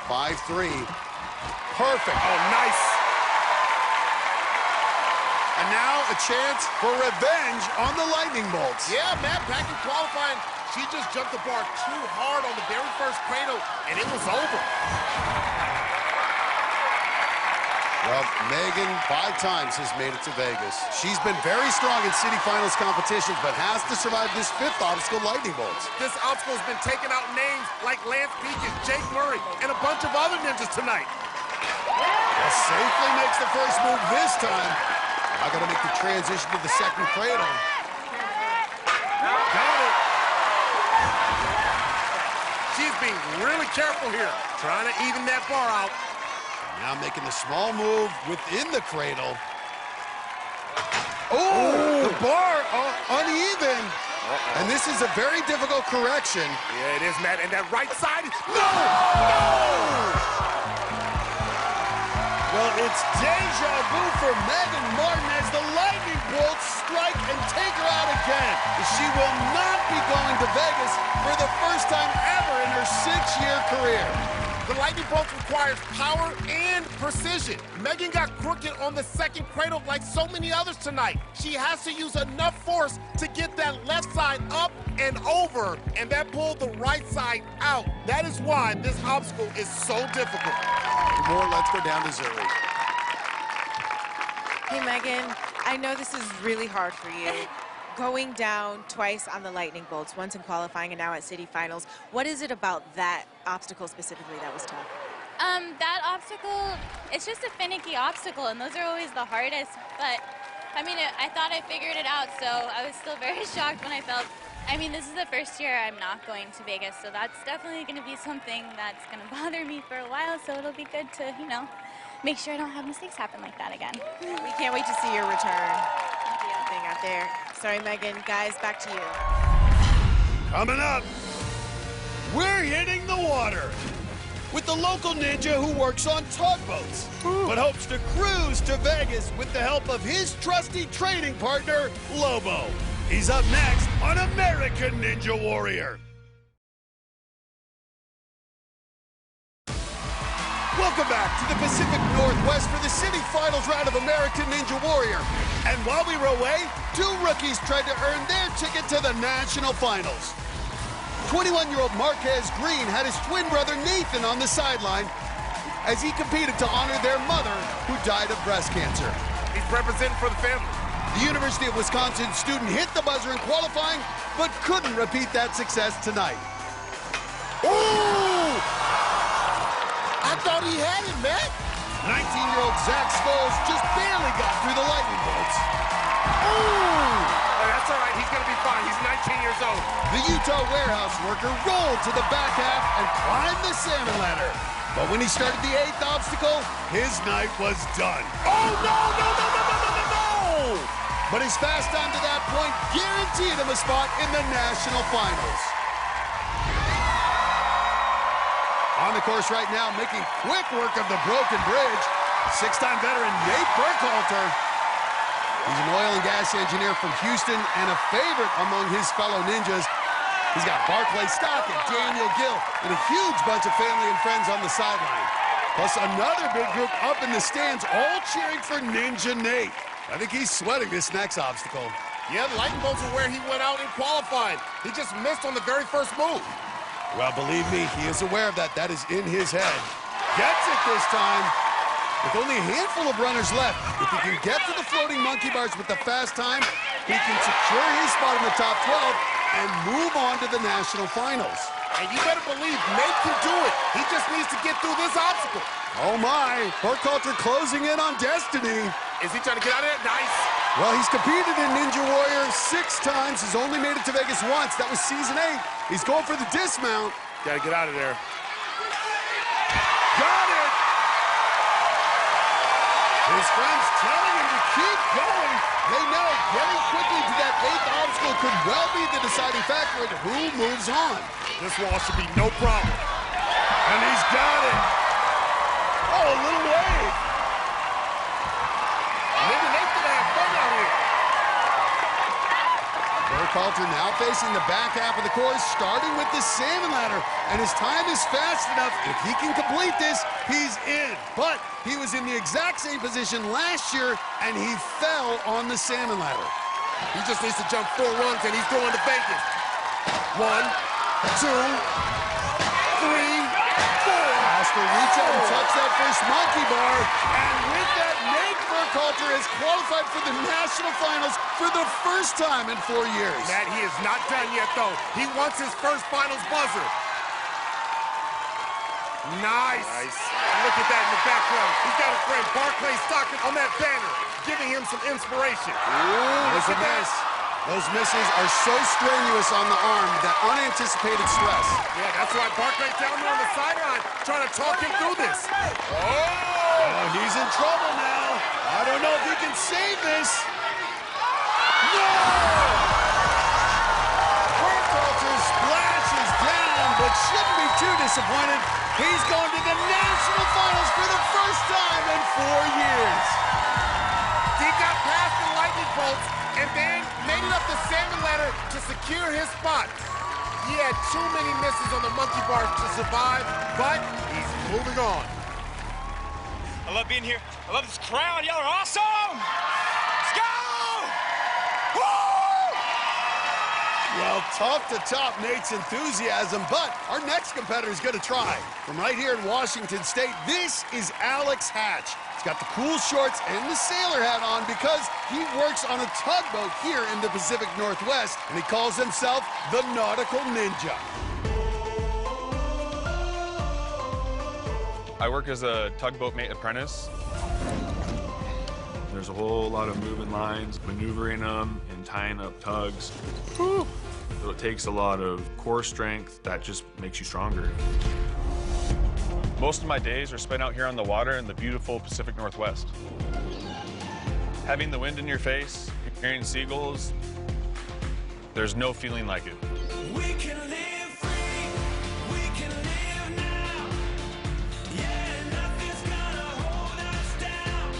5-3. Perfect. Oh, nice. And now a chance for revenge on the lightning bolts. Yeah, Matt, back in qualifying, she just jumped the bar too hard on the very first cradle, and it was over. Well, Megan 5 times has made it to Vegas. She's been very strong in city finals competitions, but has to survive this 5th obstacle, lightning bolts. This obstacle has been taking out names like Lance Pekin, Jake Murray, and a bunch of other ninjas tonight. Well, safely makes the first move this time. Now got to make the transition to the 2nd cradle. Got it. She's being really careful here, trying to even that bar out. Now making the small move within the cradle. Oh, the bar uneven. And this is a very difficult correction. Yeah, it is, Matt. And that right side, no! Well, it's deja vu for Megan Martin as the lightning bolts strike and take her out again. She will not be going to Vegas for the first time ever in her 6-year career. The lightning bolt requires power and precision. Megan got crooked on the 2nd cradle like so many others tonight. She has to use enough force to get that left side up and over, and that pulled the right side out. That is why this obstacle is so difficult. More, let's go down to Zuri. Hey, Megan, I know this is really hard for you. Going down twice on the lightning bolts, once in qualifying and now at city finals. What is it about that obstacle specifically that was tough? That obstacle, it's just a finicky obstacle, and those are always the hardest. But, I mean, I thought I figured it out, so I was still very shocked when I felt, I mean, this is the first year I'm not going to Vegas, so that's definitely going to be something that's going to bother me for a while, so it'll be good to, you know, make sure I don't have mistakes happen like that again. We can't wait to see your return. Thing out there. Sorry, Megan. Guys, back to you. Coming up, we're hitting the water with the local ninja who works on tugboats, but hopes to cruise to Vegas with the help of his trusty training partner, Lobo. He's up next on American Ninja Warrior. Welcome back to the Pacific Northwest for the city finals round of American Ninja Warrior. And while we were away, 2 rookies tried to earn their ticket to the national finals. 21-year-old Marquez Green had his twin brother Nathan on the sideline as he competed to honor their mother who died of breast cancer. He's representing for the family. The University of Wisconsin student hit the buzzer in qualifying, but couldn't repeat that success tonight. Ooh! I thought he had it, Matt. 19-year-old Zach Scholes just barely got through the lightning bolts. Ooh! That's all right. He's going to be fine. He's 19 years old. The Utah warehouse worker rolled to the back half and climbed the salmon ladder. But when he started the 8th obstacle, his night was done. Oh, no, no, no, no, no, no, no, no! But his fast time to that point guaranteed him a spot in the national finals. On the course right now, making quick work of the broken bridge, 6-time veteran Nate Burkhalter. He's an oil and gas engineer from Houston and a favorite among his fellow ninjas. He's got Barclay Stock and Daniel Gill and a huge bunch of family and friends on the sideline. Plus another big group up in the stands, all cheering for Ninja Nate. I think he's sweating this next obstacle. Yeah, the lightning bolts are where he went out in qualifying. He just missed on the very first move. Well, believe me, he is aware of that. That is in his head. Gets it this time. With only a handful of runners left, if he can get to the floating monkey bars with the fast time, he can secure his spot in the top 12 and move on to the national finals. And you better believe Nate can do it. He just needs to get through this obstacle. Oh my, Burkhalter closing in on Destiny. Is he trying to get out of there? Nice. Well, he's competed in Ninja Warrior 6 times. He's only made it to Vegas once. That was season 8. He's going for the dismount. Gotta get out of there. Got it! His friends telling him to keep going. They know getting quickly to that 8th obstacle could well be the deciding factor in who moves on. This wall should be no problem. And he's got it. Oh, a little wave. Maybe Nate's gonna have fun out here. Burkhalter now facing the back half of the course, starting with the salmon ladder. And his time is fast enough. If he can complete this, he's in. But he was in the exact same position last year, and he fell on the salmon ladder. He just needs to jump 4 rungs, and he's going to Vegas. 1, 2, 3, 4. Has to reach out and touch that first monkey bar. And with that, Nate Burkhalter is qualified for the national finals for the first time in 4 years. Matt, he is not done yet, though. He wants his first finals buzzer. Nice. Look at that in the background. He's got a friend, Barclay Stockton, on that banner, giving him some inspiration. Ooh, look at this. Those misses are so strenuous on the arm, that unanticipated stress. Yeah, that's why Barclay's down there on the sideline trying to talk him through this. Oh, he's in trouble now. I don't know if he can save this. No! Burkhalter splashes down, but shouldn't be too disappointed. He's going to the national finals for the first time in 4 years. He got past the lightning bolts and then made it up the salmon ladder to secure his spot. He had too many misses on the monkey bars to survive, but he's moving on. I love being here. I love this crowd. Y'all are awesome. Let's go! Woo! Well, top to top, Nate's enthusiasm, but our next competitor is going to try. From right here in Washington State, this is Alex Hatch. He's got the cool shorts and the sailor hat on because he works on a tugboat here in the Pacific Northwest, and he calls himself the Nautical Ninja. I work as a tugboat mate apprentice. There's a whole lot of moving lines, maneuvering them, and tying up tugs. Whew. So it takes a lot of core strength that just makes you stronger. Most of my days are spent out here on the water in the beautiful Pacific Northwest. Having the wind in your face, hearing seagulls, there's no feeling like it. We can live free, we can live now. Yeah, nothing's gonna hold us down.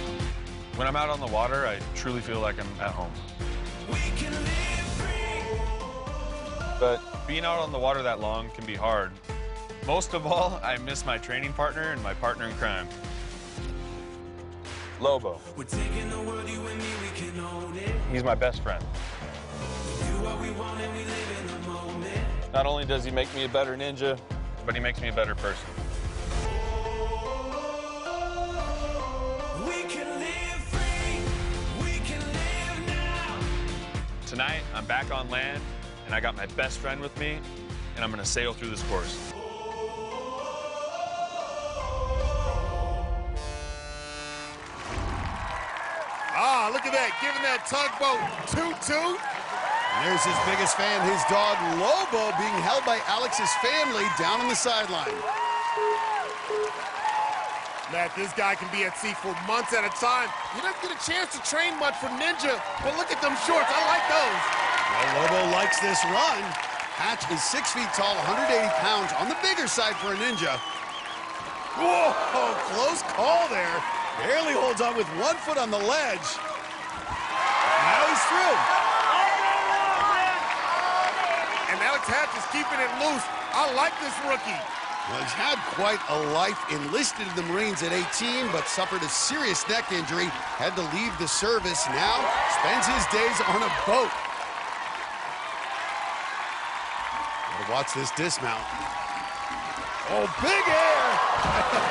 When I'm out on the water, I truly feel like I'm at home. We can live free. But being out on the water that long can be hard. Most of all, I miss my training partner and my partner in crime, Lobo. We're taking the world, you and me, we can own it. He's my best friend. We do what we want and we live in the moment. Not only does he make me a better ninja, but he makes me a better person. We can live free, we can live now. Tonight, I'm back on land, and I got my best friend with me, and I'm gonna sail through this course. Ah, look at that, giving that tugboat toot-toot. There's his biggest fan, his dog Lobo, being held by Alex's family down on the sideline. Matt, this guy can be at sea for months at a time. He doesn't get a chance to train much for Ninja, but look at them shorts. I like those. Well, Lobo likes this run. Hatch is 6 feet tall, 180 pounds, on the bigger side for a ninja. Whoa, close call there. Barely holds on with 1 foot on the ledge. Now he's through. And Alex Hatch is keeping it loose. I like this rookie. Well, he's had quite a life, enlisted in the Marines at 18, but suffered a serious neck injury, had to leave the service. Now spends his days on a boat. Gotta watch this dismount. Oh, big air!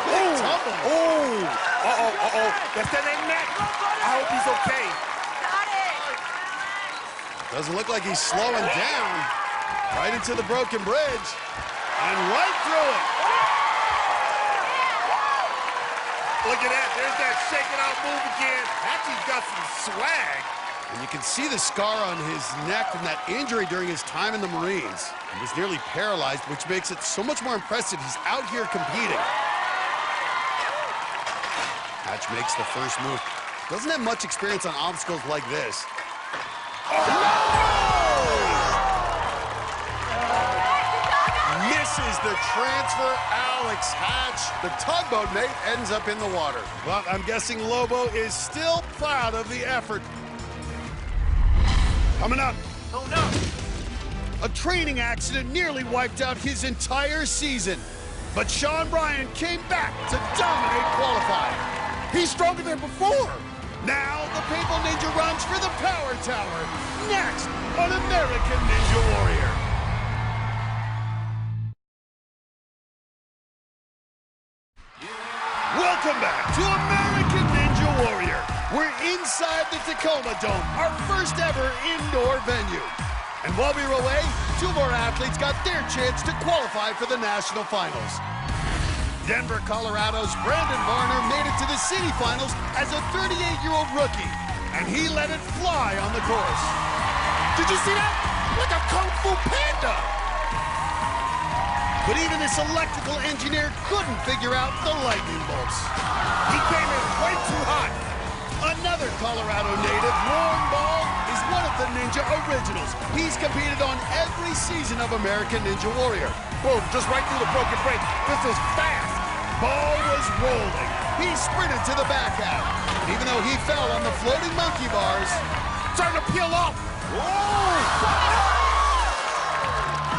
Big tumble. Oh, Uh-oh, that's that neck. I hope he's okay. Doesn't look like he's slowing down. Right into the broken bridge. And right through it. Look at that. There's that shaking out move again. Actually got some swag. And you can see the scar on his neck from that injury during his time in the Marines. He was nearly paralyzed, which makes it so much more impressive he's out here competing. Hatch makes the first move. Doesn't have much experience on obstacles like this. Misses the transfer. Alex Hatch, the tugboat mate, ends up in the water. Well, I'm guessing Lobo is still proud of the effort. Coming up. Oh, no. A training accident nearly wiped out his entire season. But Sean Bryan came back to dominate qualifying. He's stronger than before. Now the Papal Ninja runs for the Power Tower. Next on American Ninja Warrior. Welcome back to American Ninja Warrior. We're inside the Tacoma Dome, our first ever indoor venue. And while we were away, two more athletes got their chance to qualify for the national finals. Denver, Colorado's Brandon Varner made it to the city finals as a 38-year-old rookie, and he let it fly on the course. Did you see that? Like a Kung Fu Panda. But even this electrical engineer couldn't figure out the lightning bolts. He came in way too hot. Another Colorado native, Lauren Ball, is one of the Ninja Originals. He's competed on every season of American Ninja Warrior. Boom, just right through the broken brake. This is fast. Ball was rolling. He sprinted to the back half. And even though he fell on the floating monkey bars, starting to peel off. Whoa!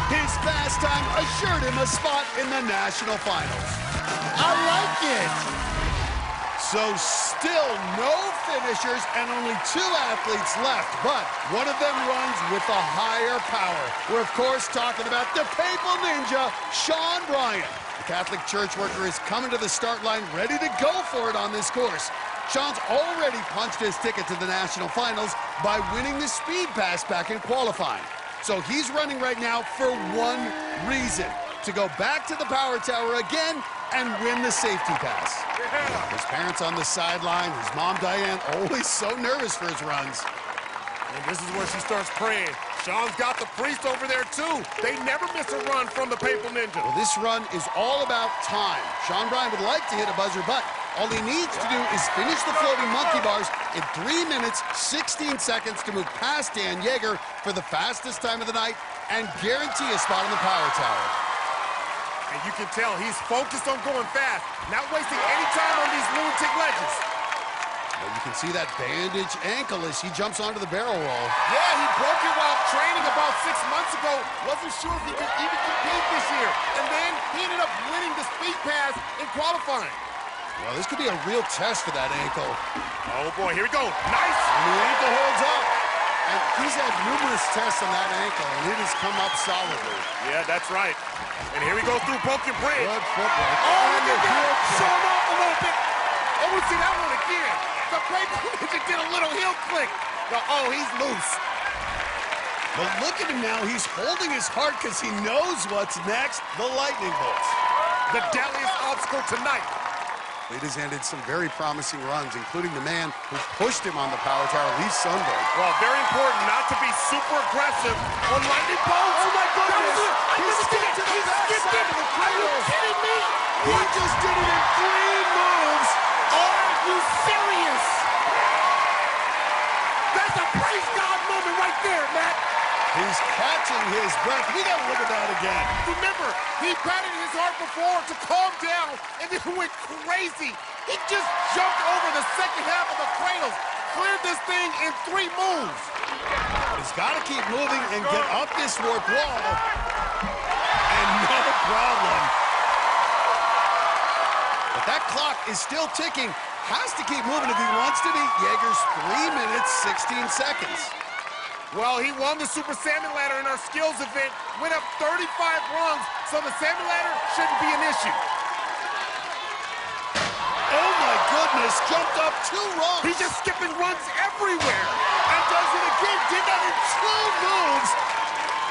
His fast time assured him a spot in the national finals. I like it. So still no finishers and only two athletes left, but one of them runs with a higher power. We're, of course, talking about the Papal Ninja, Sean Bryan. The Catholic church worker is coming to the start line ready to go for it on this course. Sean's already punched his ticket to the national finals by winning the speed pass back in qualifying. So he's running right now for one reason, to go back to the Power Tower again and win the safety pass. Yeah. His parents on the sideline, his mom Diane always so nervous for his runs. And this is where she starts praying. Sean's got the priest over there too. They never miss a run from the Papal Ninja. Well, this run is all about time. Sean Bryan would like to hit a buzzer, but all he needs to do is finish the floating monkey bars in 3 minutes, 16 seconds to move past Dan Yeager for the fastest time of the night and guarantee a spot in the Power Tower. And you can tell he's focused on going fast, not wasting any time on these lunatic ledges. Well, you can see that bandaged ankle as he jumps onto the barrel roll. Yeah, he broke it while training about 6 months ago. Wasn't sure if he could even compete this year. And then he ended up winning the speed pass in qualifying. Well, this could be a real test for that ankle. Oh, boy, here we go. Nice. And the ankle holds up. And he's had numerous tests on that ankle, and it has come up solidly. Yeah, that's right. And here we go through broken bridge. Good footwork. Oh, look at that. Show him off a little bit. Oh, we see that one again. The Papal Ninja did a little heel click. Oh, he's loose. But look at him now. He's holding his heart because he knows what's next. The lightning bolts. The deadliest obstacle tonight. It has ended some very promising runs, including the man who pushed him on the Power Tower, Lee Sundberg. Well, very important not to be super aggressive on lightning bolts. Oh, my goodness. He skipped to the backside of the cradle. Are you kidding me? He just did it in 3 moves. Are you serious? That's a praise God moment right there, Matt. He's catching his breath. We got to look at that again. Remember, he patted his heart before to calm down and then went crazy. He just jumped over the second half of the cradles, cleared this thing in 3 moves. He's got to keep moving and get up this warp wall. And no problem. But that clock is still ticking. Has to keep moving if he wants to beat Yeager's 3 minutes, 16 seconds. Well, he won the Super Salmon Ladder in our skills event, went up 35 rungs, so the Salmon Ladder shouldn't be an issue. Oh, my goodness. goodness, jumped up 2 rungs. He's just skipping runs everywhere. And does it again, did that in 2 moves.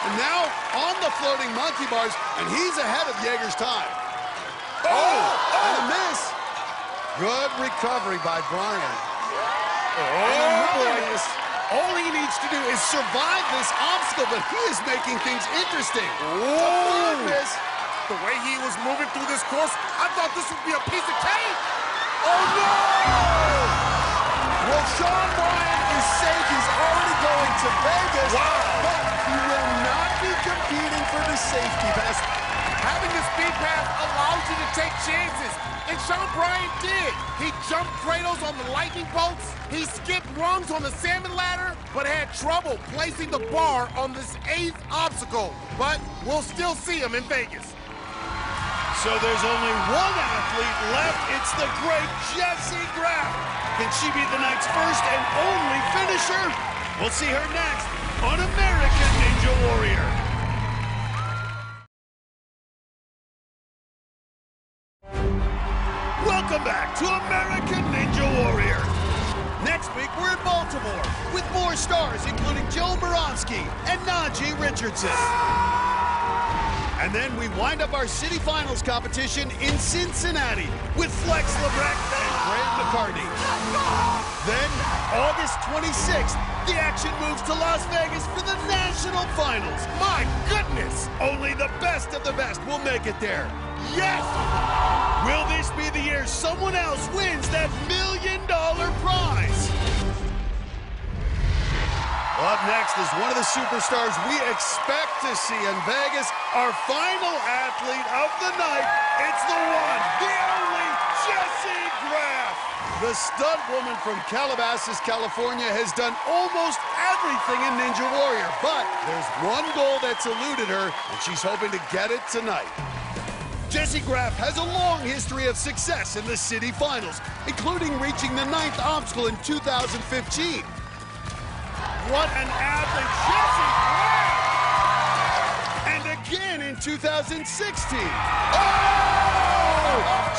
And now on the floating monkey bars, and he's ahead of Yeager's time. And a miss. Good recovery by Brian. And another miss. All he needs to do is survive this obstacle, but he is making things interesting. Ooh. Miss. The way he was moving through this course, I thought this would be a piece of cake. Oh, no! Well, Sean Bryan is safe. He's already going to Vegas. Wow. But he will not be competing for the safety pass. Having the speed pass allows you to take chances, and Sean Bryan did. He jumped cradles on the lightning bolts, he skipped rungs on the salmon ladder, but had trouble placing the bar on this 8th obstacle. But we'll still see him in Vegas. So there's only one athlete left. It's the great Jessie Graff. Can she be the night's first and only finisher? We'll see her next on American Ninja Warrior. Welcome back to American Ninja Warrior. Next week, we're in Baltimore with more stars, including Joe Moronsky and Najee Richardson. And then we wind up our city finals competition in Cincinnati with Flex Lebrecht and Grant McCartney. Then, August 26th, the action moves to Las Vegas for the national finals. My goodness! Only the best of the best will make it there. Yes! Will this be the year someone else wins that $1 million prize? Up next is one of the superstars we expect to see in Vegas, our final athlete of the night. It's the one, the only Jessie Graff. The stunt woman from Calabasas, California has done almost everything in Ninja Warrior, but there's one goal that's eluded her, and she's hoping to get it tonight. Jessie Graff has a long history of success in the city finals, including reaching the 9th obstacle in 2015. What an athlete, Jessie Graff! And again in 2016. Oh!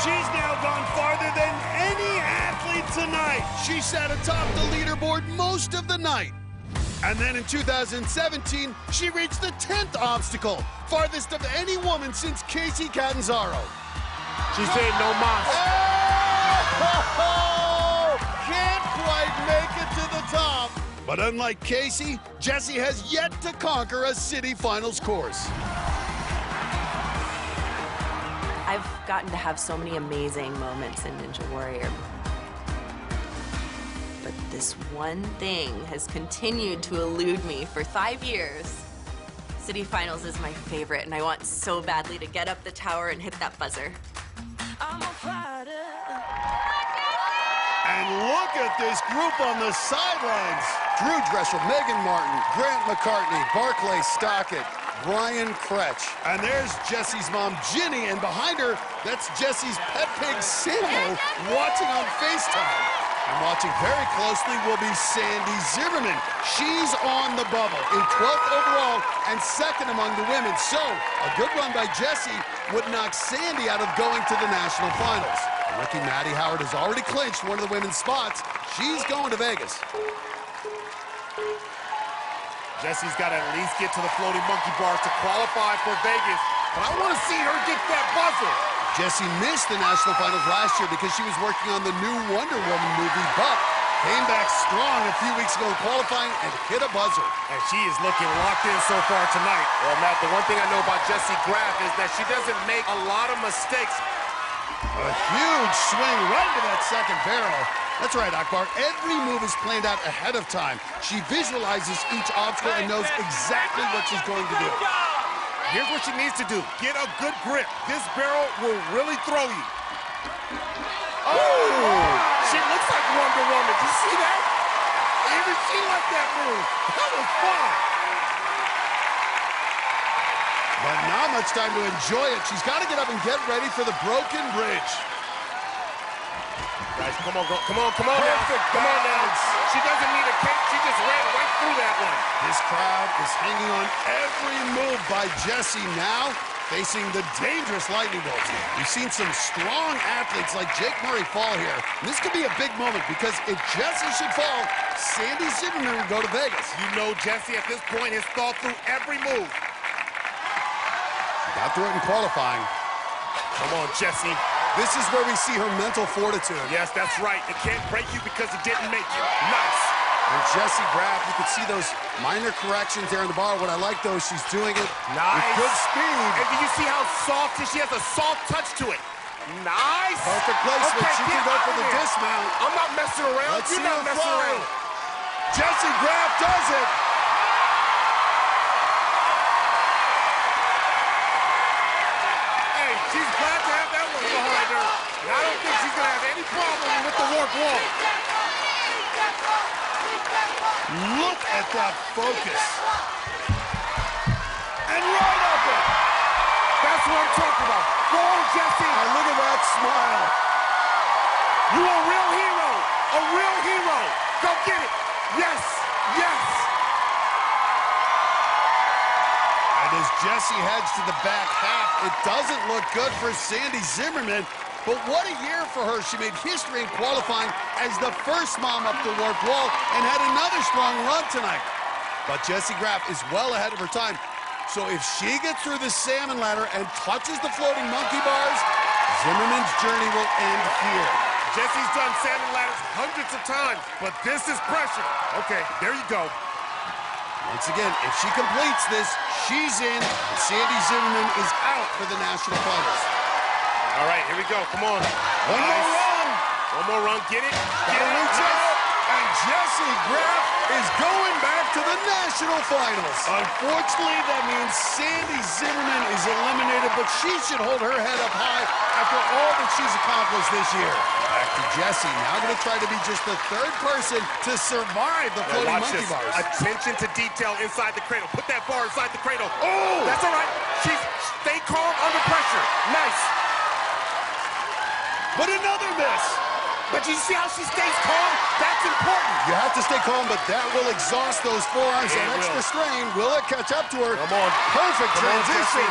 She's now gone farther than any athlete tonight. She sat atop the leaderboard most of the night. And then in 2017, she reached the 10th obstacle, farthest of any woman since Casey Catanzaro. She said no mas. Oh! Can't quite make it to the top. But unlike Casey, Jessie has yet to conquer a city finals course. I've gotten to have so many amazing moments in Ninja Warrior. But this one thing has continued to elude me for 5 years. City finals is my favorite, and I want so badly to get up the tower and hit that buzzer. I'm a fighter. And look at this group on the sidelines. Drew Dressel, Megan Martin, Grant McCartney, Barclay Stockett, Brian Kretsch. And there's Jessie's mom, Ginny, and behind her, that's Jessie's pet pig, Sammo, watching on FaceTime. And watching very closely will be Sandy Zimmerman. She's on the bubble in 12th overall and 2nd among the women. So, a good run by Jessie would knock Sandy out of going to the national finals. Rookie Maddie Howard has already clinched one of the women's spots. She's going to Vegas. Jessie's got to at least get to the floating monkey bars to qualify for Vegas, but I want to see her get that buzzer. Jessie missed the national finals last year because she was working on the new Wonder Woman movie, but came back strong a few weeks ago in qualifying and hit a buzzer. And she is looking locked in so far tonight. Well, Matt, the one thing I know about Jessie Graff is that she doesn't make a lot of mistakes. A huge swing right into that second barrel. That's right, Akbar. Every move is planned out ahead of time. She visualizes each obstacle and knows exactly what she's going to do. Here's what she needs to do. Get a good grip. This barrel will really throw you. Oh! She looks like Wonder Woman. Did you see that? Even she liked that move. That was fun. But not much time to enjoy it. She's got to get up and get ready for the broken bridge. Guys, come on, girl. Come on now. Come on now. She doesn't need a cake. She just ran right through that one. This crowd is hanging on every move by Jessie now. facing the dangerous lightning bolts. We've seen some strong athletes like Jake Murray fall here. And this could be a big moment because if Jesse should fall, Sandy Zimmerman would go to Vegas. You know Jesse at this point has thought through every move. Got through it in qualifying. Come on, Jesse. This is where we see her mental fortitude. Yes, that's right. It can't break you because it didn't make you. Nice. And Jessie Graff, you can see those minor corrections there in the bar. What I like, though, she's doing it nice. With good speed. And do you see how soft she has a soft touch to it? Nice. Perfect placement. Okay, she can go for the dismount. I'm not messing around. Let's You're see not her messing fly. around. Jessie Graff does it. Hey, she's glad to have that one behind her. And I don't think she's going to have any problem with the warp wall. Look at that focus. And right up it. That's what I'm talking about. Go on, Jesse. And look at that smile. You a real hero. A real hero. Go get it. Yes. Yes. And as Jessie heads to the back half, it doesn't look good for Sandy Zimmerman. But what a year for her. She made history in qualifying as the first mom up the warp wall and had another strong run tonight. But Jessie Graff is well ahead of her time. So if she gets through the salmon ladder and touches the floating monkey bars, Zimmerman's journey will end here. Jessie's done salmon ladders hundreds of times, but this is pressure. Okay, there you go. Once again, if she completes this, she's in. And Sandy Zimmerman is out for the national finals. All right, here we go. Come on. One more run. One more run. Get it. Gotta reach out. And Jessie Graff is going back to the national finals. Unfortunately, that means Sandy Zimmerman is eliminated, but she should hold her head up high after all that she's accomplished this year. Back to Jessie, now going to try to be just the third person to survive the floating monkey bars. Attention to detail inside the cradle. Put that bar inside the cradle. Oh! That's all right. Stay calm under pressure. Nice. But another miss. But you see how she stays calm? That's important. You have to stay calm, but that will exhaust those forearms. That extra strain. Will it catch up to her? Come on. Perfect transition.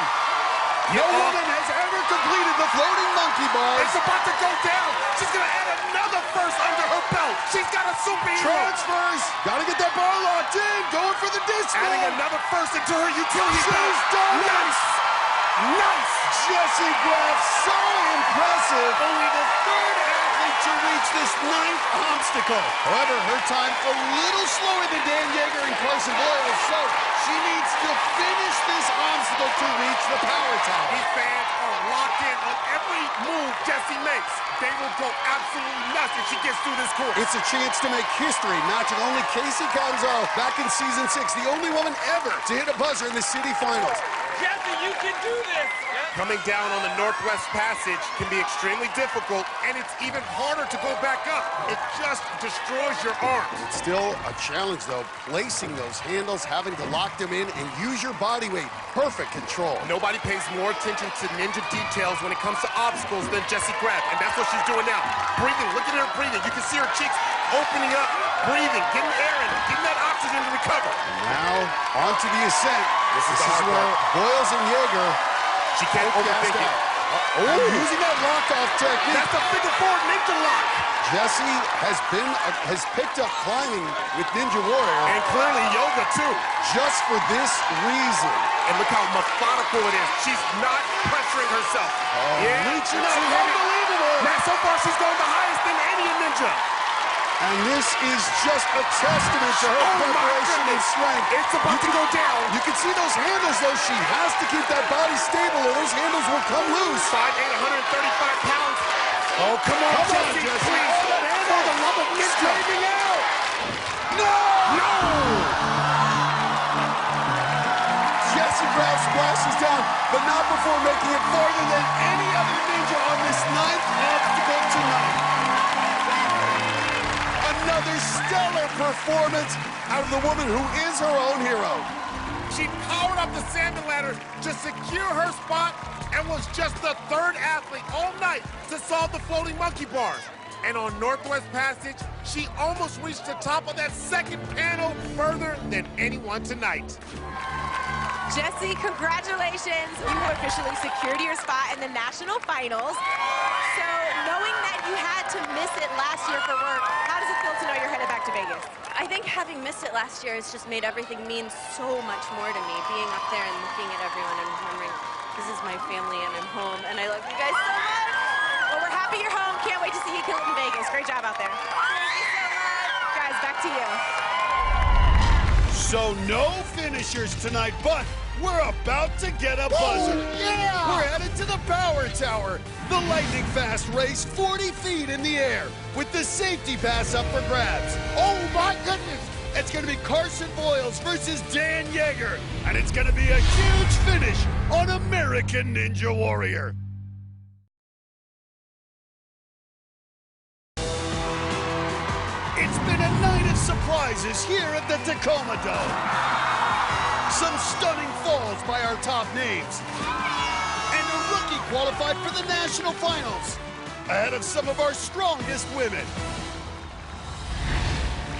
No woman has ever completed the floating monkey bars. It's about to go down. She's going to add another first under her belt. She's got a superhero. Transfers. Got to get that bar locked in. Going for the dismount. Adding another first into her utility belt. She's done it. Nice. Nice. Jessie Graff, so impressive. Only the third athlete to reach this 9th obstacle. However, her time a little slower than Dan Yeager and Carson Boyle, so she needs to finish this obstacle to reach the power tower. These fans are locked in on every move Jessie makes. They will go absolutely nuts if she gets through this course. It's a chance to make history, matching only Casey Gonzo back in season 6, the only woman ever to hit a buzzer in the city finals. Jessie, you can do this. Coming down on the Northwest Passage can be extremely difficult, and it's even harder to go back up. It just destroys your arms. It's still a challenge, though, placing those handles, having to lock them in, and use your body weight. Perfect control. Nobody pays more attention to ninja details when it comes to obstacles than Jessie Graff, and that's what she's doing now. Breathing, look at her breathing. You can see her cheeks opening up, breathing, getting air in, getting that oxygen to recover. And now, onto the ascent. This is where Boyles and Yeager, she can't overthink it. Using that lock-off technique. That's the figure four ninja lock. Jessie has picked up climbing with Ninja Warrior. And clearly yoga, too. Just for this reason. And look how methodical it is. She's not pressuring herself. Reaching up. Unbelievable. Now, so far, she's going the highest than any ninja. And this is just a testament to her preparation and strength. It's about to go down. You can see those handles, though. She has to keep that body stable or those handles will come loose. 5'8", 135 pounds. Oh, come on, Jessie, please. For the love of ninja. Straightening out. No! No! Jessie Graff splashes down, but not before making it farther than any other ninja on this 9th obstacle tonight. Another stellar performance out of the woman who is her own hero. She powered up the salmon ladder to secure her spot and was just the third athlete all night to solve the floating monkey bars. And on Northwest Passage, she almost reached the top of that second panel further than anyone tonight. Jesse, congratulations. You have officially secured your spot in the national finals. So knowing that you had to miss it last year for work, how does it feel to know you're headed back to Vegas? I think having missed it last year has just made everything mean so much more to me. Being up there and looking at everyone and remembering this is my family and I'm home and I love you guys so much. Well, we're happy you're home. Can't wait to see you kill it in Vegas. Great job out there. Thank you so much. Guys, back to you. So no finishers tonight, but we're about to get a buzzer. yeah! We're headed to the Power Tower. The lightning fast race 40 feet in the air with the safety pass up for grabs. Oh my goodness! It's going to be Carson Boyles versus Dan Yeager, and it's going to be a huge finish on American Ninja Warrior. It's been a night of surprises here at the Tacoma Dome. Some stunning falls by our top names. And a rookie qualified for the national finals, ahead of some of our strongest women.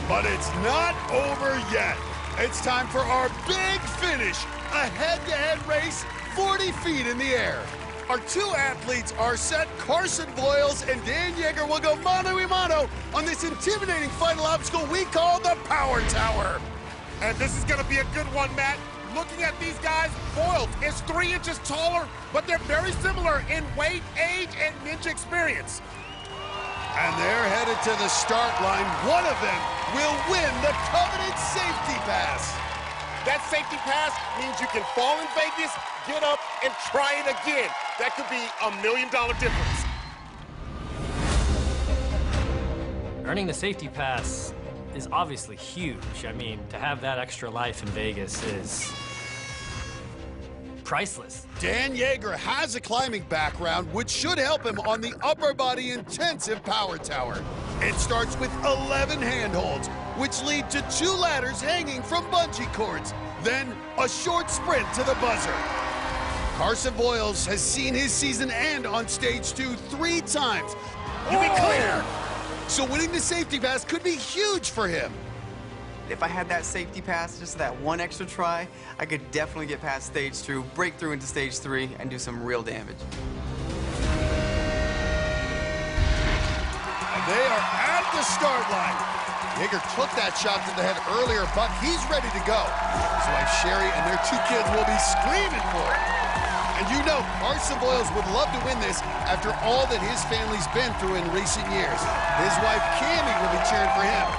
But it's not over yet. It's time for our big finish, a head-to-head race 40 feet in the air. Our two athletes are set. Carson Boyles and Dan Yeager will go mano-a-mano on this intimidating final obstacle we call the Power Tower. And this is going to be a good one, Matt. Looking at these guys, Boyles is 3 inches taller, but they're very similar in weight, age, and ninja experience. And they're headed to the start line. One of them will win the coveted safety pass. That safety pass means you can fall in Vegas, get up, and try it again. That could be $1 million difference. Earning the safety pass is obviously huge. I mean, to have that extra life in Vegas is priceless. Dan Yeager has a climbing background, which should help him on the upper body intensive Power Tower. It starts with 11 handholds, which lead to 2 ladders hanging from bungee cords, then a short sprint to the buzzer. Carson Boyles has seen his season end on stage 2 3 times. You be clear. So winning the safety pass could be huge for him. If I had that safety pass, just that one extra try, I could definitely get past stage 2, break through into stage 3, and do some real damage. They are at the start line. Yeager took that shot to the head earlier, but he's ready to go. His wife Sherry and their 2 kids will be screaming for it. And you know, Carson Boyles would love to win this after all that his family's been through in recent years. His wife Cammie will be cheering for him.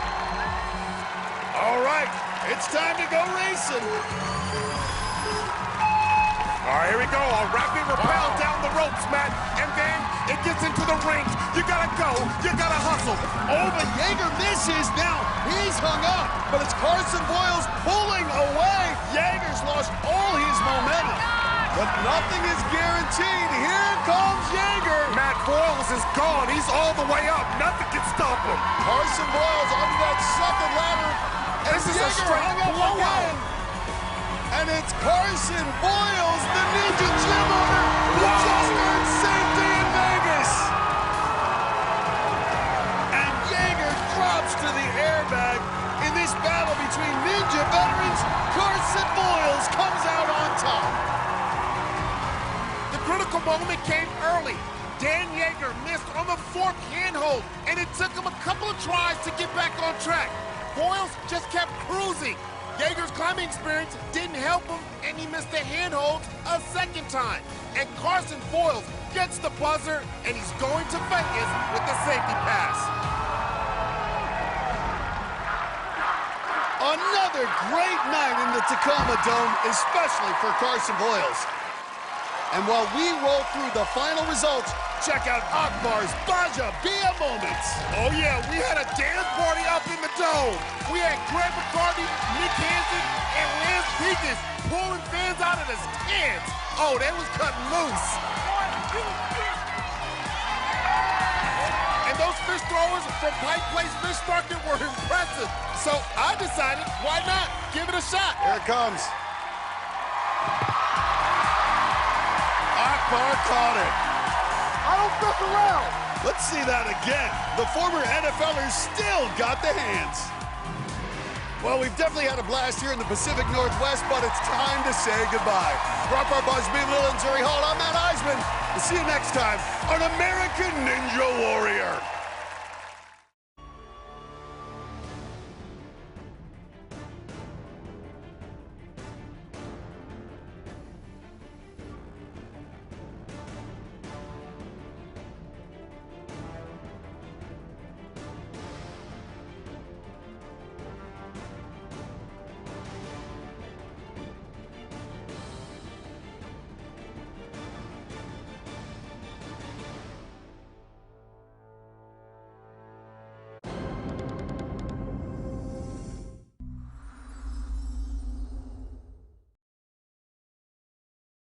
All right, it's time to go racing. All right, here we go. A rapid rappel down the ropes, Matt. And then it gets into the ring. You gotta go. You gotta hustle. Oh, but Yeager misses. Now he's hung up. But it's Carson Boyles pulling away. Yeager's lost all his momentum. But nothing is guaranteed. Here comes Yeager. Matt Boyles is gone. He's all the way up. Nothing can stop him. Carson Boyles onto that second ladder. This is a straight blowout. And it's Carson Boyles, the Ninja Gym owner, who just earned safety in Vegas. And Yeager drops to the airbag. In this battle between Ninja veterans, Carson Boyles comes out on top. The critical moment came early. Dan Yeager missed on the 4th handhold, and it took him a couple of tries to get back on track. Boyles just kept cruising. Yeager's climbing experience didn't help him, and he missed the handhold a 2nd time. And Carson Boyles gets the buzzer, and he's going to Vegas with the safety pass. Another great night in the Tacoma Dome, especially for Carson Boyles. And while we roll through the final results, check out Akbar's Baja Bia moments. Oh yeah, we had a dance party up in the dome. We had Greg McCartney, Nick Hansen, and Lance Peakus pulling fans out of the stands. Oh, they was cutting loose. And those fish throwers from Pike Place Fish Market were impressive. So I decided, why not? Give it a shot. Here it comes. Akbar caught it. I don't fuck around. Let's see that again. The former NFLer still got the hands. Well, we've definitely had a blast here in the Pacific Northwest, but it's time to say goodbye. For Busby, Lil, and Zuri Hall, I'm Matt Eisman. We'll see you next time on American Ninja Warrior.